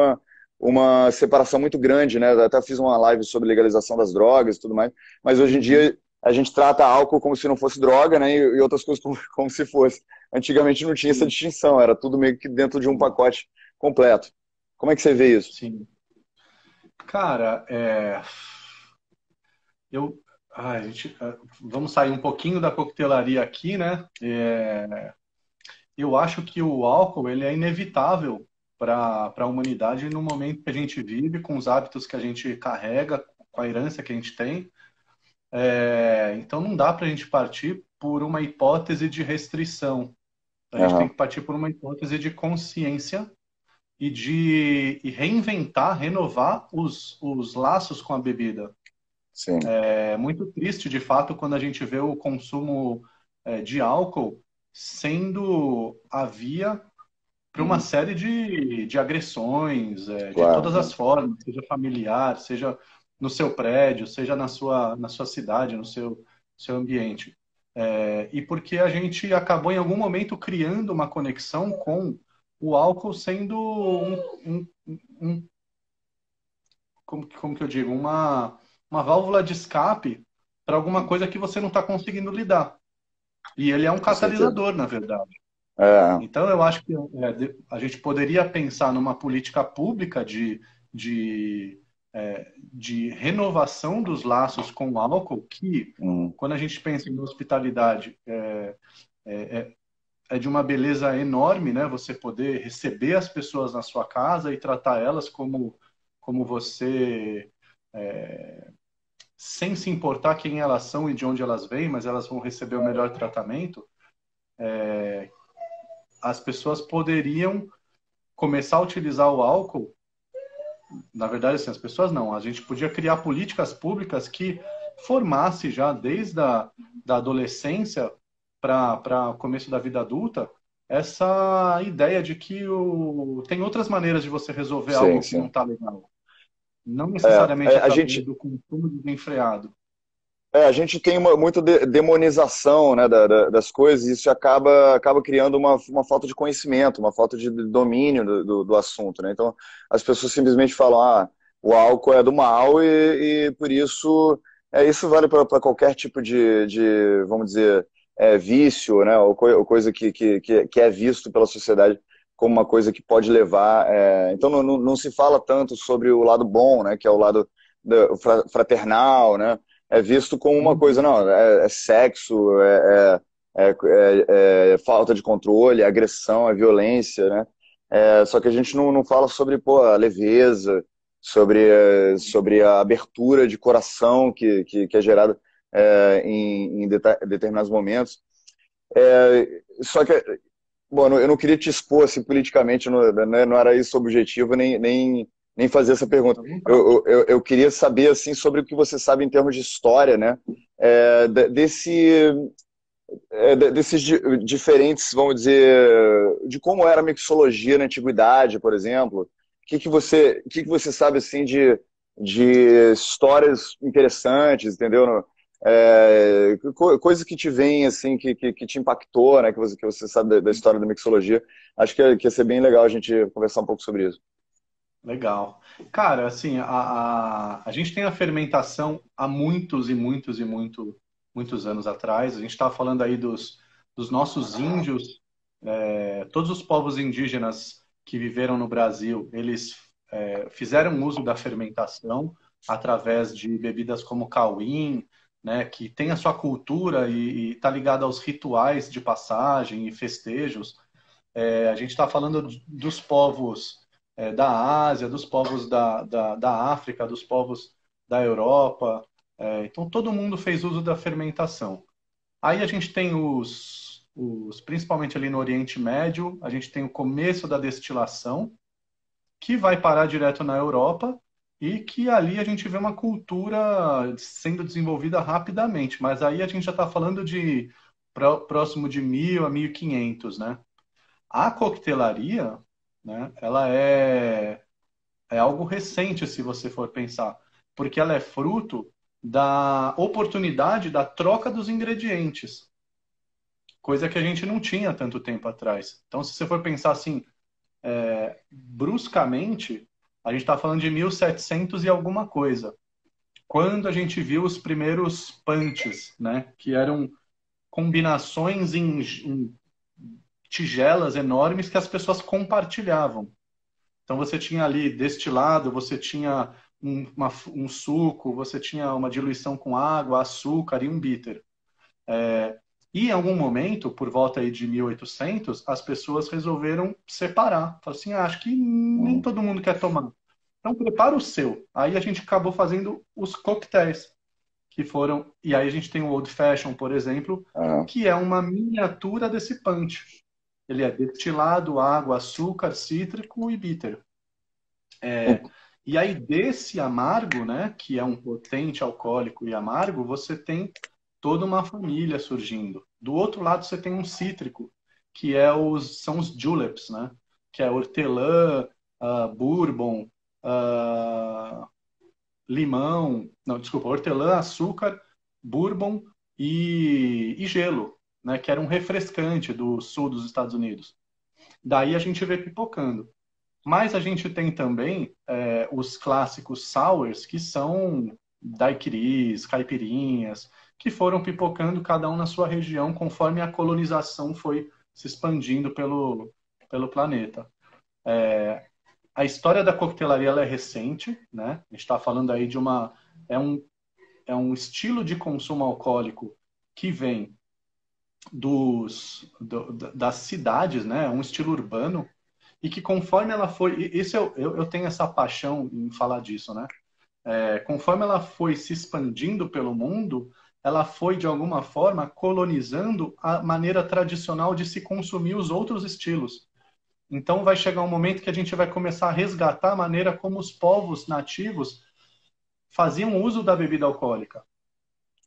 uma separação muito grande, né? Eu até fiz uma live sobre legalização das drogas e tudo mais, mas hoje em dia a gente trata álcool como se não fosse droga, né? E outras coisas como se fosse. Antigamente não tinha essa distinção, era tudo meio que dentro de um pacote completo. Como é que você vê isso? Sim. Cara, vamos sair um pouquinho da coquetelaria aqui, né? Eu acho que o álcool ele é inevitável para a humanidade no momento que a gente vive, com os hábitos que a gente carrega, com a herança que a gente tem. Então não dá para a gente partir por uma hipótese de restrição. A gente tem que partir por uma hipótese de consciência e de reinventar, renovar os laços com a bebida. Sim. É muito triste, de fato, quando a gente vê o consumo de álcool sendo a via para uma série de agressões, de todas as formas, seja familiar, seja no seu prédio, seja na sua cidade, no seu ambiente. E porque a gente acabou, em algum momento, criando uma conexão com o álcool sendo como que eu digo? Uma válvula de escape para alguma coisa que você não está conseguindo lidar. E ele é um catalisador, na verdade. Então, eu acho que a gente poderia pensar numa política pública de renovação dos laços com o álcool, que, quando a gente pensa em hospitalidade, é de uma beleza enorme, né? Você poder receber as pessoas na sua casa e tratar elas como você, sem se importar quem elas são e de onde elas vêm, mas elas vão receber o melhor tratamento. As pessoas poderiam começar a utilizar o álcool. Na verdade, assim, as pessoas não. A gente podia criar políticas públicas que formasse já desde da adolescência para o começo da vida adulta essa ideia de que tem outras maneiras de você resolver Sim, algo que não sim. está legal. Não É, necessariamente a através gente, do consumo desenfreado. a gente tem muita demonização, né, das coisas, e isso acaba criando uma falta de conhecimento, uma falta de domínio do assunto, né? Então, as pessoas simplesmente falam, o álcool é do mal e por isso, isso vale para qualquer tipo vamos dizer, vício, né, ou coisa que é visto pela sociedade como uma coisa que pode levar. Então, não se fala tanto sobre o lado bom, né, que é o lado fraternal, né? É visto como uma coisa, Uhum. não, é sexo, é falta de controle, é agressão, é violência, né? Só que a gente não fala sobre, pô, a leveza, sobre a abertura de coração que é gerada em determinados momentos. Só que, bom, eu não queria te expor assim, politicamente, não era esse o objetivo, nem fazer essa pergunta. À vontade. Eu queria saber assim sobre o que você sabe em termos de história, né? Desses diferentes, vamos dizer, de como era a mixologia na antiguidade, por exemplo. O que que você sabe assim de histórias interessantes, entendeu? Coisas que te vêm assim, que te impactou, né? Que você sabe da história da mixologia. Acho que ia ser bem legal a gente conversar um pouco sobre isso. Legal. Cara, assim, a gente tem a fermentação há muitos e muitos e muitos anos atrás. A gente estava falando aí dos nossos índios, todos os povos indígenas que viveram no Brasil, eles fizeram uso da fermentação através de bebidas como cauim, né, que tem a sua cultura e está ligada aos rituais de passagem e festejos. A gente está falando dos povos da Ásia, dos povos da África, dos povos da Europa. Então, todo mundo fez uso da fermentação. Aí a gente tem principalmente ali no Oriente Médio, a gente tem o começo da destilação, que vai parar direto na Europa e que ali a gente vê uma cultura sendo desenvolvida rapidamente. Mas aí a gente já está falando de próximo de 1000 a 1500, né? A coquetelaria, né, ela é algo recente, se você for pensar, porque ela é fruto da oportunidade da troca dos ingredientes, coisa que a gente não tinha tanto tempo atrás. Então, se você for pensar assim, bruscamente, a gente está falando de 1700 e alguma coisa, quando a gente viu os primeiros punches, né, que eram combinações em tigelas enormes que as pessoas compartilhavam. Então você tinha ali destilado, você tinha um suco, você tinha uma diluição com água, açúcar e um bitter. E em algum momento, por volta aí de 1800, as pessoas resolveram separar. Falaram assim, acho que nem Uhum. todo mundo quer tomar. Então prepara o seu. Aí a gente acabou fazendo os coquetéis, que foram... E aí a gente tem o Old Fashion, por exemplo, Ah, que é uma miniatura desse punch. Ele é destilado, água, açúcar, cítrico e bitter. E aí, desse amargo, né, que é um potente alcoólico e amargo, você tem toda uma família surgindo. Do outro lado, você tem um cítrico, que são os juleps, né, que é hortelã, bourbon, ah, limão, não, desculpa, hortelã, açúcar, bourbon e gelo, né, que era um refrescante do sul dos Estados Unidos. Daí a gente vê pipocando. Mas a gente tem também os clássicos sours, que são daiquiris, caipirinhas, que foram pipocando cada um na sua região conforme a colonização foi se expandindo pelo planeta. A história da coquetelaria ela é recente, né? A gente está falando aí de é um estilo de consumo alcoólico que vem das cidades, né? Um estilo urbano, e que conforme ela foi. Isso eu tenho essa paixão em falar disso, né? Conforme ela foi se expandindo pelo mundo, ela foi, de alguma forma, colonizando a maneira tradicional de se consumir os outros estilos. Então, vai chegar um momento que a gente vai começar a resgatar a maneira como os povos nativos faziam uso da bebida alcoólica.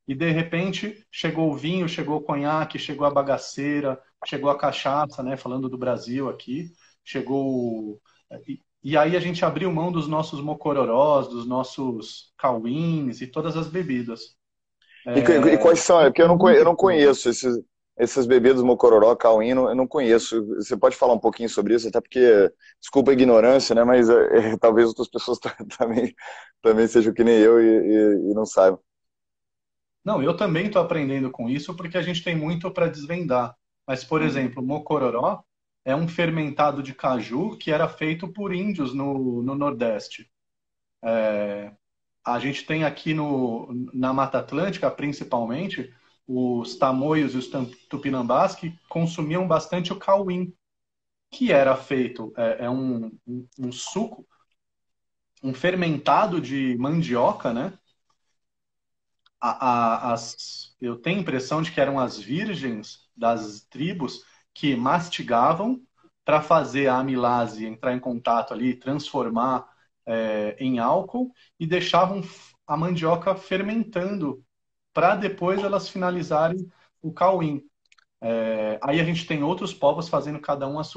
E, de repente, chegou o vinho, chegou o conhaque, chegou a bagaceira, chegou a cachaça, né? Falando do Brasil aqui, chegou. E aí a gente abriu mão dos nossos mocororós, dos nossos cauins e todas as bebidas. E quais são? É porque eu Muito não pouco. conheço essas bebidas Mocororó, Cauíno, eu não conheço. Você pode falar um pouquinho sobre isso, até porque, desculpa a ignorância, né? Mas talvez outras pessoas também sejam que nem eu e não saibam. Não, eu também estou aprendendo com isso porque a gente tem muito para desvendar. Mas, por Uhum. exemplo, mocororó é um fermentado de caju que era feito por índios no Nordeste. A gente tem aqui na Mata Atlântica, principalmente, os tamoios e os tupinambás que consumiam bastante o cauim, que era feito, um suco, um fermentado de mandioca, né? Eu tenho a impressão de que eram as virgens das tribos que mastigavam para fazer a amilase entrar em contato ali, transformar em álcool e deixavam a mandioca fermentando para depois elas finalizarem o cauim. Aí a gente tem outros povos fazendo cada um as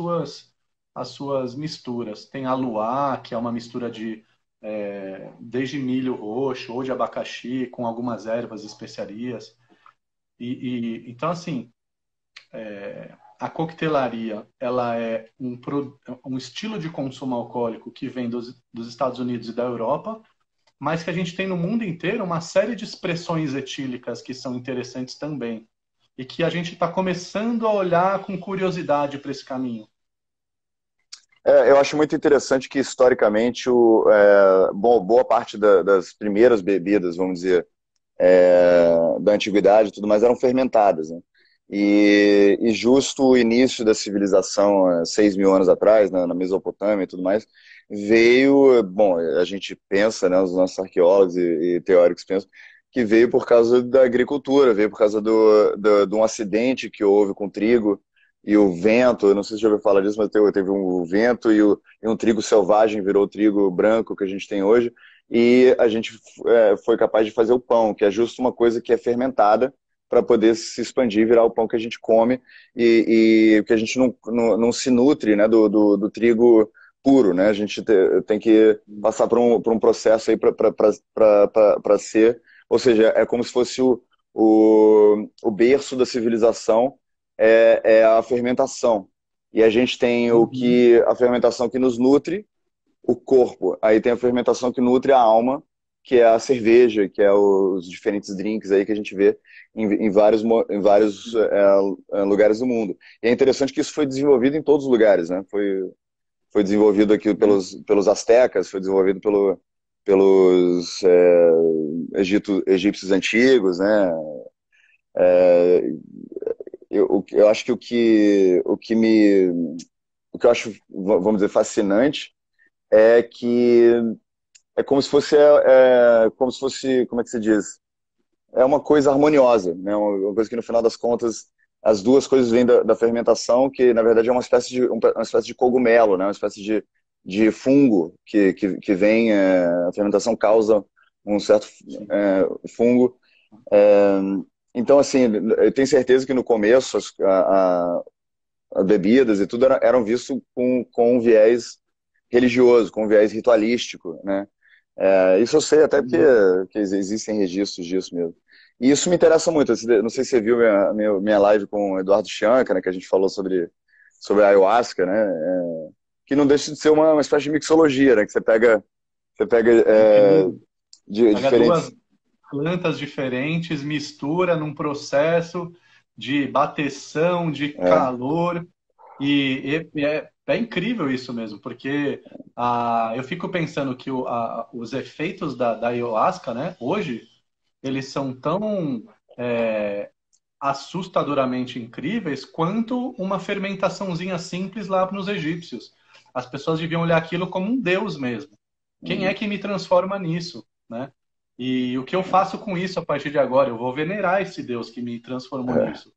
suas misturas. Tem a luá, que é uma mistura de desde milho roxo ou de abacaxi com algumas ervas e especiarias. Então, assim, a coquetelaria ela é um estilo de consumo alcoólico que vem dos Estados Unidos e da Europa, mas que a gente tem no mundo inteiro uma série de expressões etílicas que são interessantes também. E que a gente está começando a olhar com curiosidade para esse caminho. Eu acho muito interessante que, historicamente, boa parte das primeiras bebidas, vamos dizer, da antiguidade e tudo mais, eram fermentadas, né? E justo o início da civilização, 6.000 anos atrás, na Mesopotâmia e tudo mais, veio, bom, a gente pensa, né, os nossos arqueólogos e teóricos pensam, que veio por causa da agricultura, veio por causa de um acidente que houve com o trigo e o vento, eu não sei se você já ouviu falar disso, mas teve um vento e um trigo selvagem virou o trigo branco que a gente tem hoje, e a gente foi capaz de fazer o pão, que é justo uma coisa que é fermentada para poder se expandir e virar o pão que a gente come e que a gente não se nutre, né, do trigo puro, né? A gente tem que passar por um processo aí para ser, ou seja, é como se fosse o berço da civilização é a fermentação. E a gente tem Uhum. a fermentação que nos nutre, o corpo. Aí tem a fermentação que nutre a alma, que é a cerveja, que é os diferentes drinks aí que a gente vê em vários lugares do mundo. E é interessante que isso foi desenvolvido em todos os lugares, né? Foi desenvolvido aqui pelos astecas, foi desenvolvido pelos egípcios antigos, né? Eu acho que o que eu acho, vamos dizer, fascinante é que é como se fosse, como é que se diz? É uma coisa harmoniosa, né? Uma coisa que no final das contas as duas coisas vêm da fermentação, que na verdade é uma espécie de cogumelo, né? Uma espécie de fungo que vem, a fermentação causa um certo fungo. É, então, assim, eu tenho certeza que no começo as bebidas e tudo eram vistos com um viés religioso, com um viés ritualístico, né? Isso eu sei até que existem registros disso mesmo. E isso me interessa muito. Não sei se você viu minha live com o Eduardo Chanca, né, que a gente falou sobre a ayahuasca, né? Que não deixa de ser uma espécie de mixologia, né? Que você pega Incrível. Pega duas diferentes. plantas diferentes, mistura num processo de bateção, de É, calor. É incrível isso mesmo, porque eu fico pensando que os efeitos da ayahuasca, né, hoje, eles são tão assustadoramente incríveis quanto uma fermentaçãozinha simples lá nos egípcios. As pessoas deviam olhar aquilo como um deus mesmo. Quem é que me transforma nisso, né? E o que eu faço com isso a partir de agora? Eu vou venerar esse Deus que me transformou É, nisso.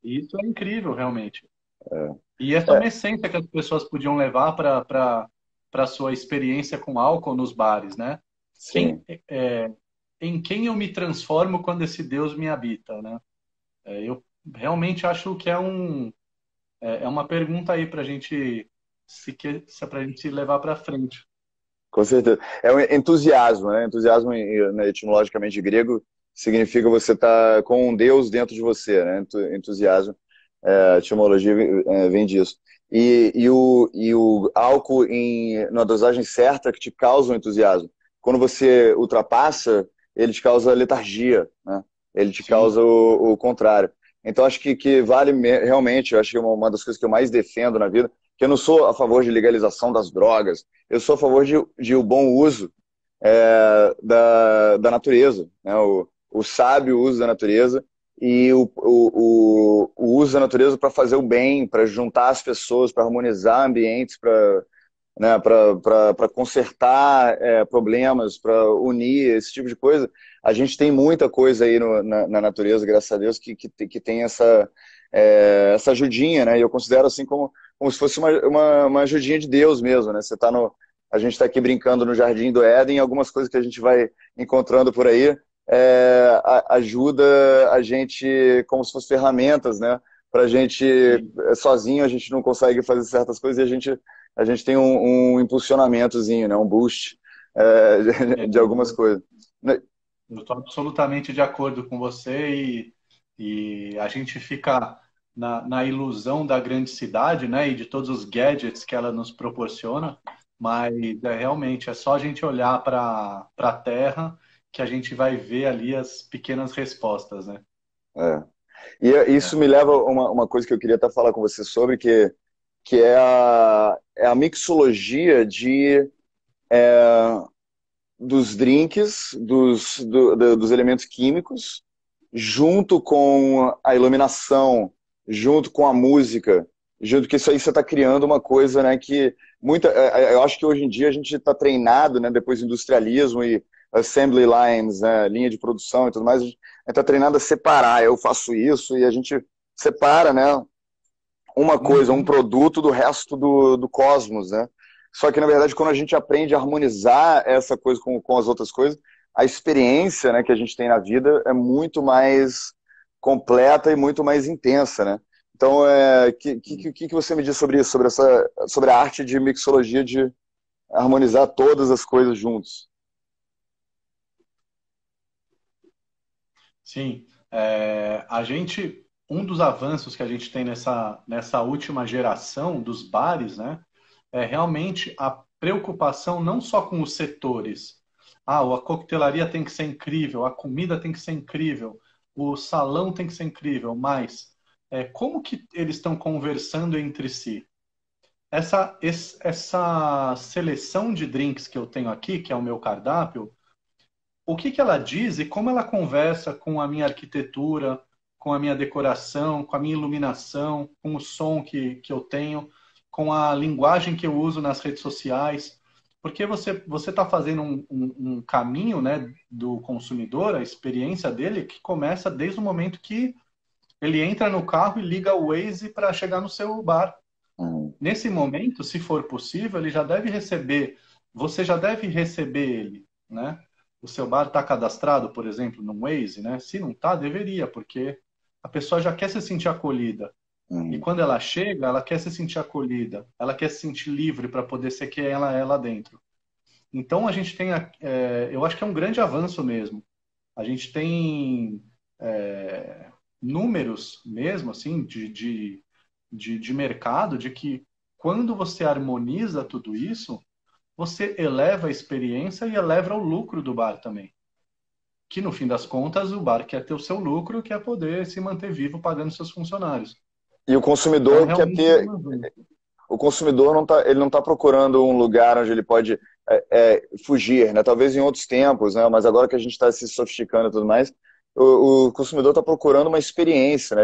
E isso é incrível, realmente. é, E essa é é, uma essência que as pessoas podiam levar para a sua experiência com álcool nos bares, né? Quem, sim. em quem eu me transformo quando esse Deus me habita, né? Eu realmente acho que é uma pergunta aí para a gente se para a gente levar para frente. Com certeza. É um entusiasmo, né? Entusiasmo, né, etimologicamente grego, significa você estar com um Deus dentro de você, né? Entusiasmo, a etimologia vem disso. E o álcool na dosagem certa que te causa um entusiasmo. Quando você ultrapassa, ele te causa letargia, né? Ele te Sim, causa o contrário. Então, acho que vale realmente, eu acho que é uma das coisas que eu mais defendo na vida, que eu não sou a favor de legalização das drogas, eu sou a favor de o bom uso da natureza, né? O sábio uso da natureza e o uso da natureza para fazer o bem, para juntar as pessoas, para harmonizar ambientes, para, né, para consertar problemas, para unir esse tipo de coisa. A gente tem muita coisa aí na natureza, graças a Deus, que tem essa ajudinha, né? E eu considero assim como se fosse uma ajudinha de Deus mesmo, né? A gente está aqui brincando no Jardim do Éden, algumas coisas que a gente vai encontrando por aí ajuda a gente como se fossem ferramentas, né? Para a gente, sim. sozinho, a gente não consegue fazer certas coisas e a gente tem um impulsionamentozinho, né? Um boost de algumas coisas. Eu estou absolutamente de acordo com você e a gente fica na ilusão da grande cidade, né, e de todos os gadgets que ela nos proporciona, mas realmente é só a gente olhar para a Terra que a gente vai ver ali as pequenas respostas, né? É. E isso É. me leva a uma coisa que eu queria até falar com você sobre, que é a mixologia dos drinks, dos elementos químicos, junto com a iluminação, junto com a música, junto que isso aí você está criando uma coisa, né, que eu acho que hoje em dia a gente está treinado, né, depois do industrialismo e assembly lines, né, linha de produção e tudo mais, a gente está treinado a separar. Eu faço isso e a gente separa, né, uma coisa, um Uhum. produto do resto do cosmos, né? Só que, na verdade, quando a gente aprende a harmonizar essa coisa com as outras coisas, a experiência, né, que a gente tem na vida é muito mais completa e muito mais intensa, né? Então, que você me diz sobre isso, sobre a arte de mixologia, de harmonizar todas as coisas juntos? Sim, um dos avanços que a gente tem nessa última geração dos bares, né, é realmente a preocupação não só com os setores. Ah, a coquetelaria tem que ser incrível, a comida tem que ser incrível, o salão tem que ser incrível, mas como que eles estão conversando entre si? Essa seleção de drinks que eu tenho aqui, que é o meu cardápio, o que que ela diz e como ela conversa com a minha arquitetura, com a minha decoração, com a minha iluminação, com o som que eu tenho, com a linguagem que eu uso nas redes sociais. Porque você está fazendo um caminho, né, do consumidor, a experiência dele, que começa desde o momento que ele entra no carro e liga o Waze para chegar no seu bar. Uhum. Nesse momento, se for possível, você já deve receber ele, né? O seu bar está cadastrado, por exemplo, no Waze, né? Se não está, deveria, porque a pessoa já quer se sentir acolhida. E Uhum. quando ela chega, ela quer se sentir acolhida, ela quer se sentir livre para poder ser quem ela é lá dentro. Então a gente tem, eu acho que é um grande avanço mesmo. A gente tem números mesmo, assim, de mercado, de que quando você harmoniza tudo isso, você eleva a experiência e eleva o lucro do bar também. Que no fim das contas, o bar quer ter o seu lucro, quer poder se manter vivo pagando seus funcionários. E o Então, consumidor quer realmente é ter. um avanço. O consumidor ele não tá procurando um lugar onde ele pode fugir, né? Talvez em outros tempos, né? Mas agora que a gente está se sofisticando e tudo mais, o consumidor está procurando uma experiência, né?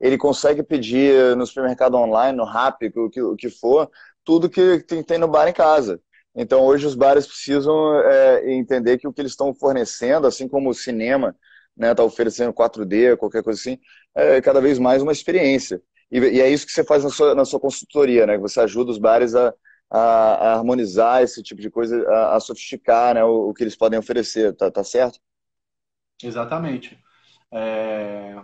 Ele consegue pedir no supermercado online, no Rappi, o que for, tudo que tem no bar em casa. Então, hoje os bares precisam entender que o que eles estão fornecendo, assim como o cinema, né, está oferecendo 4D, qualquer coisa assim, é cada vez mais uma experiência. E é isso que você faz na sua consultoria, né? Que você ajuda os bares a harmonizar esse tipo de coisa, a sofisticar, né, o que eles podem oferecer, tá certo? Exatamente. É,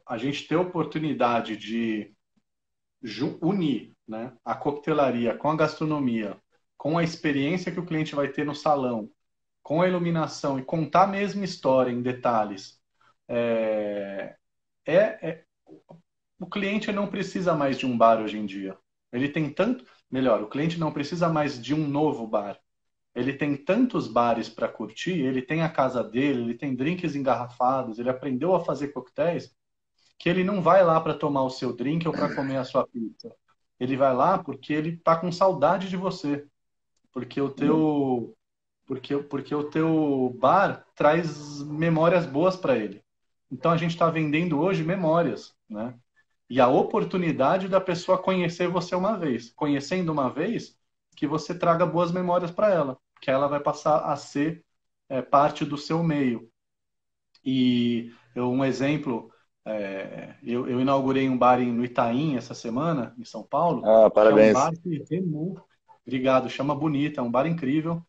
a gente ter a oportunidade de unir, né, a coquetelaria com a gastronomia, com a experiência que o cliente vai ter no salão, com a iluminação e contar a mesma história em detalhes. É, o cliente não precisa mais de um bar hoje em dia. Ele tem tanto. Melhor, o cliente não precisa mais de um novo bar. Ele tem tantos bares para curtir, ele tem a casa dele, ele tem drinks engarrafados, ele aprendeu a fazer coquetéis, que ele não vai lá para tomar o seu drink ou para comer a sua pizza. Ele vai lá porque ele está com saudade de você. Porque o teu, porque o teu bar traz memórias boas para ele. Então a gente está vendendo hoje memórias, né? E a oportunidade da pessoa conhecer você uma vez. Conhecendo uma vez, que você traga boas memórias para ela, que ela vai passar a ser parte do seu meio. E um exemplo, eu inaugurei um bar no Itaim essa semana, em São Paulo, Ah, que é um parabéns. bar que remonta, obrigado, chama Bonita, é um bar incrível,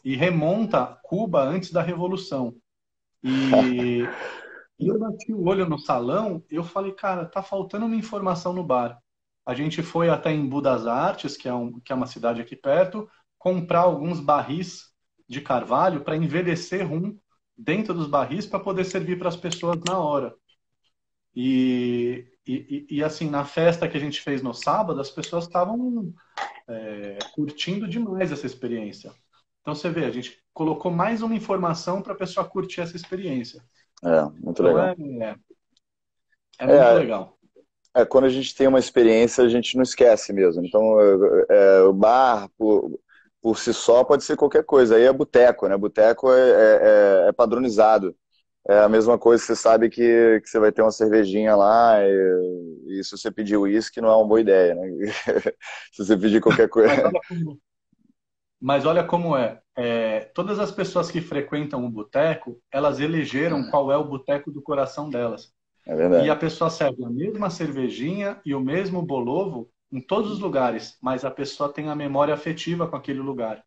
e remonta Cuba antes da Revolução. E eu bati o olho no salão, eu falei, cara, tá faltando uma informação no bar. A gente foi até em Budas Artes, que é uma cidade aqui perto, comprar alguns barris de carvalho para envelhecer rum dentro dos barris para poder servir para as pessoas na hora. E assim, na festa que a gente fez no sábado, as pessoas estavam curtindo demais essa experiência. Então você vê, a gente colocou mais uma informação para a pessoa curtir essa experiência. Muito Então legal. é muito É, legal. quando a gente tem uma experiência, a gente não esquece mesmo. Então, o bar, por si só, pode ser qualquer coisa. Aí é boteco, né? Boteco é padronizado. É a mesma coisa, você sabe que você vai ter uma cervejinha lá e se você pedir uísque, não é uma boa ideia, né? Se você pedir qualquer coisa. Mas olha como é. Todas as pessoas que frequentam o boteco, elas elegeram qual é o boteco do coração delas. É E a verdade. pessoa serve a mesma cervejinha e o mesmo bolovo em todos os lugares, mas a pessoa tem a memória afetiva com aquele lugar.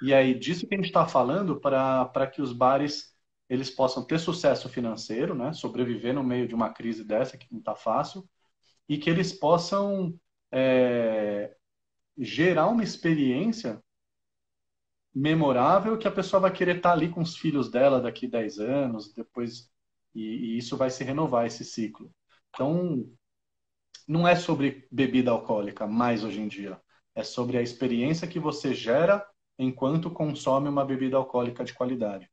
E aí, disso que a gente está falando, para que os bares eles possam ter sucesso financeiro, né? Sobreviver no meio de uma crise dessa, que não está fácil, e que eles possam gerar uma experiência memorável que a pessoa vai querer estar ali com os filhos dela daqui 10 anos, depois, e isso vai se renovar, esse ciclo. Então, não é sobre bebida alcoólica mais hoje em dia. É sobre a experiência que você gera enquanto consome uma bebida alcoólica de qualidade.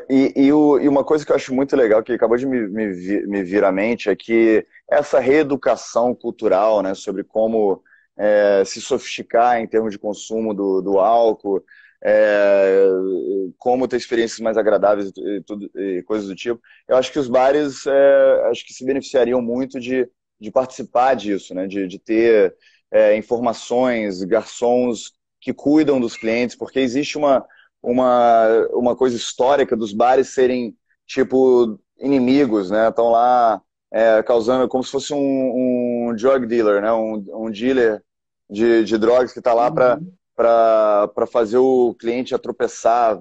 E uma coisa que eu acho muito legal, que acabou de me vir à mente, é que essa reeducação cultural, né, sobre como se sofisticar em termos de consumo do álcool, é, como ter experiências mais agradáveis e coisas do tipo, eu acho que os bares acho que se beneficiariam muito de participar disso, né, de ter informações, garçons que cuidam dos clientes, porque existe uma coisa histórica dos bares serem, tipo, inimigos, né? Estão lá causando como se fosse um drug dealer, né? Um dealer de drogas que está lá Uhum. para fazer o cliente tropeçar,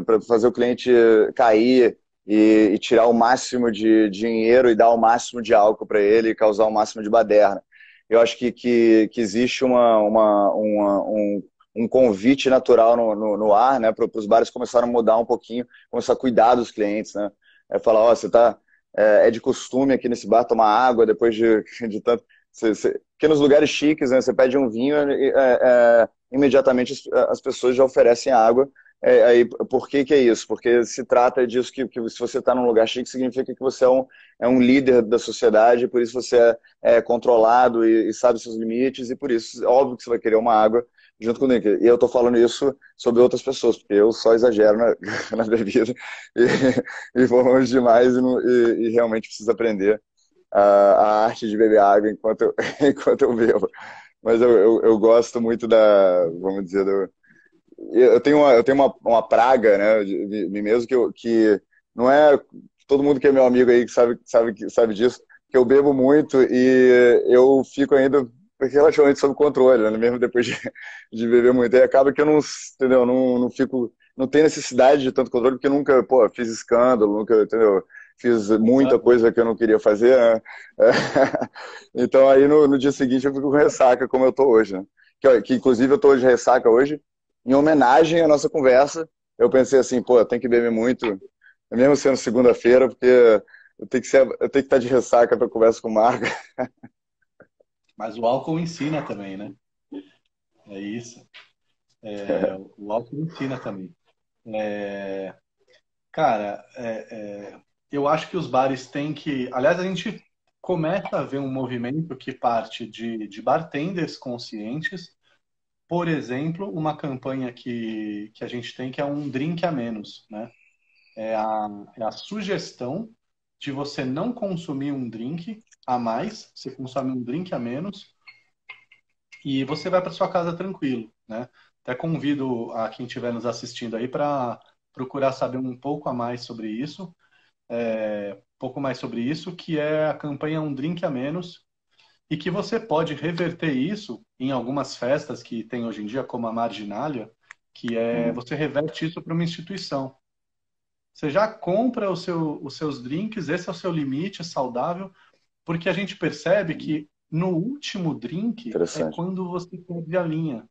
para fazer o cliente cair e tirar o máximo de dinheiro e dar o máximo de álcool para ele e causar o máximo de baderna. Eu acho que existe um convite natural no ar, né, para os bares começarem a mudar um pouquinho, começar a cuidar dos clientes, né? Falar, ó, você tá, é de costume aqui nesse bar tomar água depois de tanto... Porque nos lugares chiques, né, você pede um vinho imediatamente as pessoas já oferecem água aí, por que que é isso? Porque se trata disso que se você está num lugar chique, significa que você é um líder da sociedade, por isso você é controlado e sabe seus limites, e por isso, óbvio que você vai querer uma água junto com o drink. E eu estou falando isso sobre outras pessoas, porque eu só exagero na bebida e vou longe demais e realmente preciso aprender a arte de beber água enquanto eu bebo. Mas eu gosto muito vamos dizer, eu tenho uma praga, né, de mim mesmo, que não é todo mundo que é meu amigo aí que sabe disso, que eu bebo muito e eu fico ainda relativamente sob controle, né, mesmo depois de beber muito. Aí acaba que eu não, entendeu, não fico, não tenho necessidade de tanto controle, porque eu nunca, pô, fiz escândalo, nunca, entendeu? Fiz muita coisa que eu não queria fazer, né? Então aí no dia seguinte eu fico com ressaca, como eu tô hoje, né? Que inclusive eu tô hoje de ressaca hoje, em homenagem à nossa conversa. Eu pensei assim, pô, eu tenho que beber muito, mesmo sendo segunda-feira, porque eu tenho que estar de ressaca para conversa com o Marco. Mas o álcool ensina também, né? É isso. O álcool ensina também. É, cara, eu acho que os bares têm que. Aliás, a gente começa a ver um movimento que parte de bartenders conscientes. Por exemplo, uma campanha que a gente tem que é um drink a menos, né? É a sugestão de você não consumir um drink a mais, você consome um drink a menos e você vai para sua casa tranquilo, né? Até convido a quem estiver nos assistindo aí para procurar saber um pouco a mais sobre isso, pouco mais sobre isso, que é a campanha Um Drink a Menos, e que você pode reverter isso em algumas festas que tem hoje em dia, como a Marginalia, que é você reverte isso para uma instituição. Você já compra os seus drinks, esse é o seu limite, é saudável, porque a gente percebe que no último drink é Interessante. quando você perde a linha,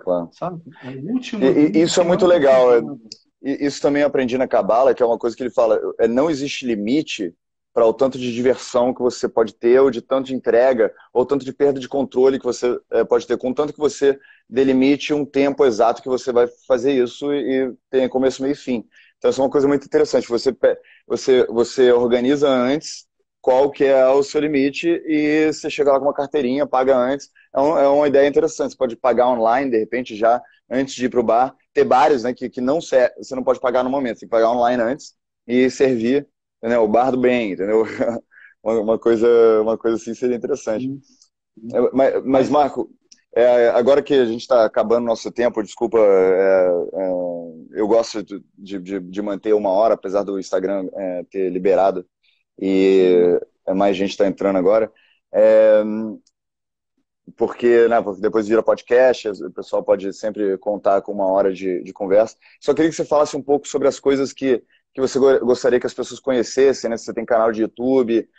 Claro. sabe? É o último E drink isso é que muito não tem legal. nada. Isso também eu aprendi na Cabala, que é uma coisa que ele fala, não existe limite para o tanto de diversão que você pode ter, ou de tanto de entrega, ou tanto de perda de controle que você pode ter, contanto que você delimite um tempo exato que você vai fazer isso e tenha começo, meio e fim. Então, isso é uma coisa muito interessante. Você organiza antes qual que é o seu limite e você chega lá com uma carteirinha, paga antes. É uma ideia interessante. Você pode pagar online, de repente, já antes de ir para o bar. Ter bares, né, que não você não pode pagar no momento, você tem que pagar online antes e servir, entendeu? O bar do bem, entendeu? Uma coisa assim seria interessante. Sim, sim. Mas Mas, Marco, agora que a gente está acabando nosso tempo, desculpa, eu gosto de manter 1 hora, apesar do Instagram ter liberado e mais gente está entrando agora. É, porque, né, porque depois vira podcast, o pessoal pode sempre contar com 1 hora de conversa. Só queria que você falasse um pouco sobre as coisas que você gostaria que as pessoas conhecessem, né? Você tem canal de YouTube,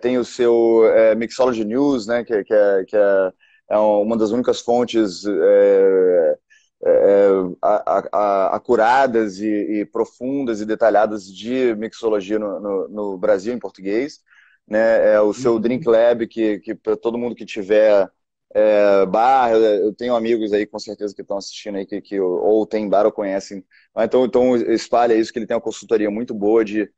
tem o seu Mixology News, né, que é uma das únicas fontes acuradas e profundas e detalhadas de mixologia no Brasil em português, né? O seu Drink uhum. Lab, que para todo mundo que tiver bar, eu tenho amigos aí com certeza que estão assistindo aí que ou tem bar ou conhecem. Então espalha isso, que ele tem uma consultoria muito boa de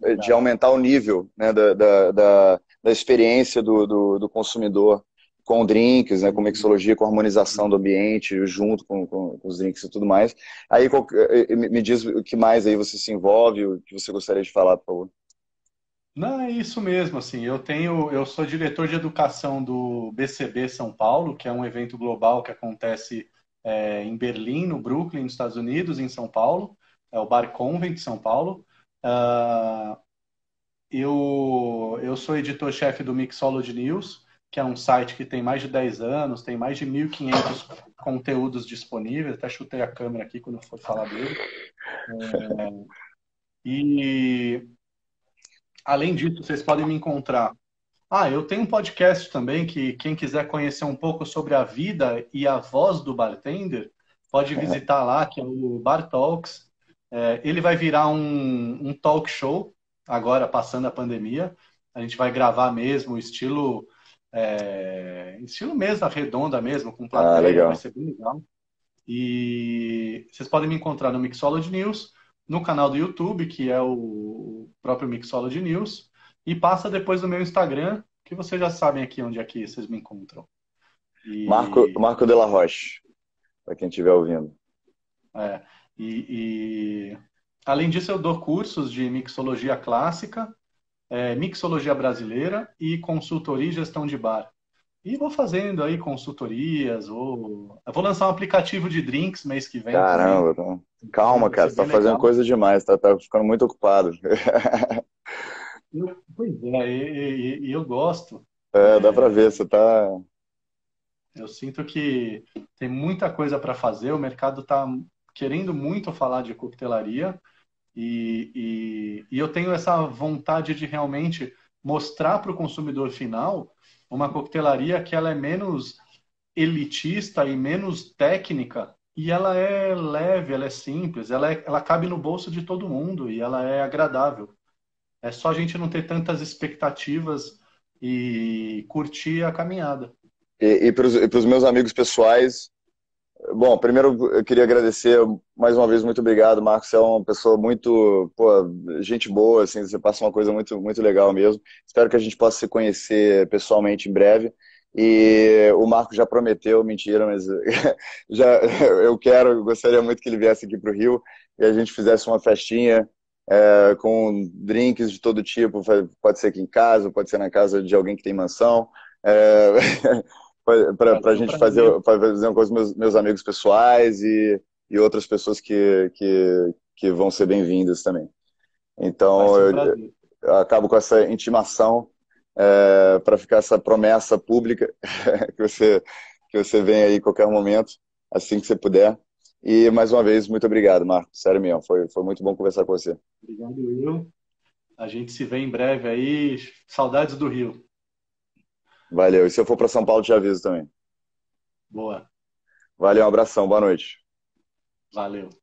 Obrigado. aumentar o nível, né, da experiência do consumidor com drinks, né, com mixologia, com harmonização do ambiente, junto com os drinks e tudo mais. Aí me diz o que mais aí você se envolve, o que você gostaria de falar, por favor. Não, é isso mesmo, assim, eu sou diretor de educação do BCB São Paulo, que é um evento global que acontece em Berlim, no Brooklyn, nos Estados Unidos, em São Paulo, é o Bar Convent São Paulo. Ah, eu sou editor-chefe do Mixology News, que é um site que tem mais de 10 anos, tem mais de 1.500 conteúdos disponíveis, até chutei a câmera aqui quando eu for falar dele. E, além disso, vocês podem me encontrar. Eu tenho um podcast também que quem quiser conhecer um pouco sobre a vida e a voz do bartender, pode visitar lá, que é o Bar Talks. Ele vai virar um talk show, agora passando a pandemia. A gente vai gravar mesmo, estilo mesa redonda mesmo, com Ah, plateia, vai legal. ser bem legal. E vocês podem me encontrar no Mixology News, no canal do YouTube, que é o próprio Mixology News, e passa depois no meu Instagram, que vocês já sabem aqui onde é que vocês me encontram. E, Marco de la Roche, para quem estiver ouvindo. é, e, além disso, eu dou cursos de mixologia clássica, mixologia brasileira e consultoria e gestão de bar. E vou fazendo aí consultorias, eu vou lançar um aplicativo de drinks mês que vem também. Caramba, calma, Vai cara, ser você tá bem fazendo legal. coisa demais, tá ficando muito ocupado. Pois é, e eu gosto. É, dá pra ver, você tá. Eu sinto que tem muita coisa para fazer, o mercado está querendo muito falar de coquetelaria e eu tenho essa vontade de realmente mostrar para o consumidor final uma coquetelaria que ela é menos elitista e menos técnica e ela é leve, ela é simples, ela cabe no bolso de todo mundo e ela é agradável. É só a gente não ter tantas expectativas e curtir a caminhada. E para os meus amigos pessoais, bom, primeiro eu queria agradecer mais uma vez, muito obrigado, Marcos. Você é uma pessoa muito, pô, gente boa, assim, você passa uma coisa muito legal mesmo. Espero que a gente possa se conhecer pessoalmente em breve. E o Marco já prometeu, mentira, mas já eu gostaria muito que ele viesse aqui para o Rio e a gente fizesse uma festinha com drinks de todo tipo. Pode ser aqui em casa, pode ser na casa de alguém que tem mansão. É, para Vai a ser um gente prazer. fazer uma coisa com meus amigos pessoais e outras pessoas que vão ser bem-vindas também. Vai Então, ser um prazer. eu acabo com essa intimação para ficar essa promessa pública que você vem aí em qualquer momento, assim que você puder. E, mais uma vez, muito obrigado, Marco. Sério mesmo, foi muito bom conversar com você. Obrigado, Will. A gente se vê em breve aí. Saudades do Rio. Valeu. E se eu for para São Paulo, te aviso também. Boa. Valeu, um abração, boa noite. Valeu.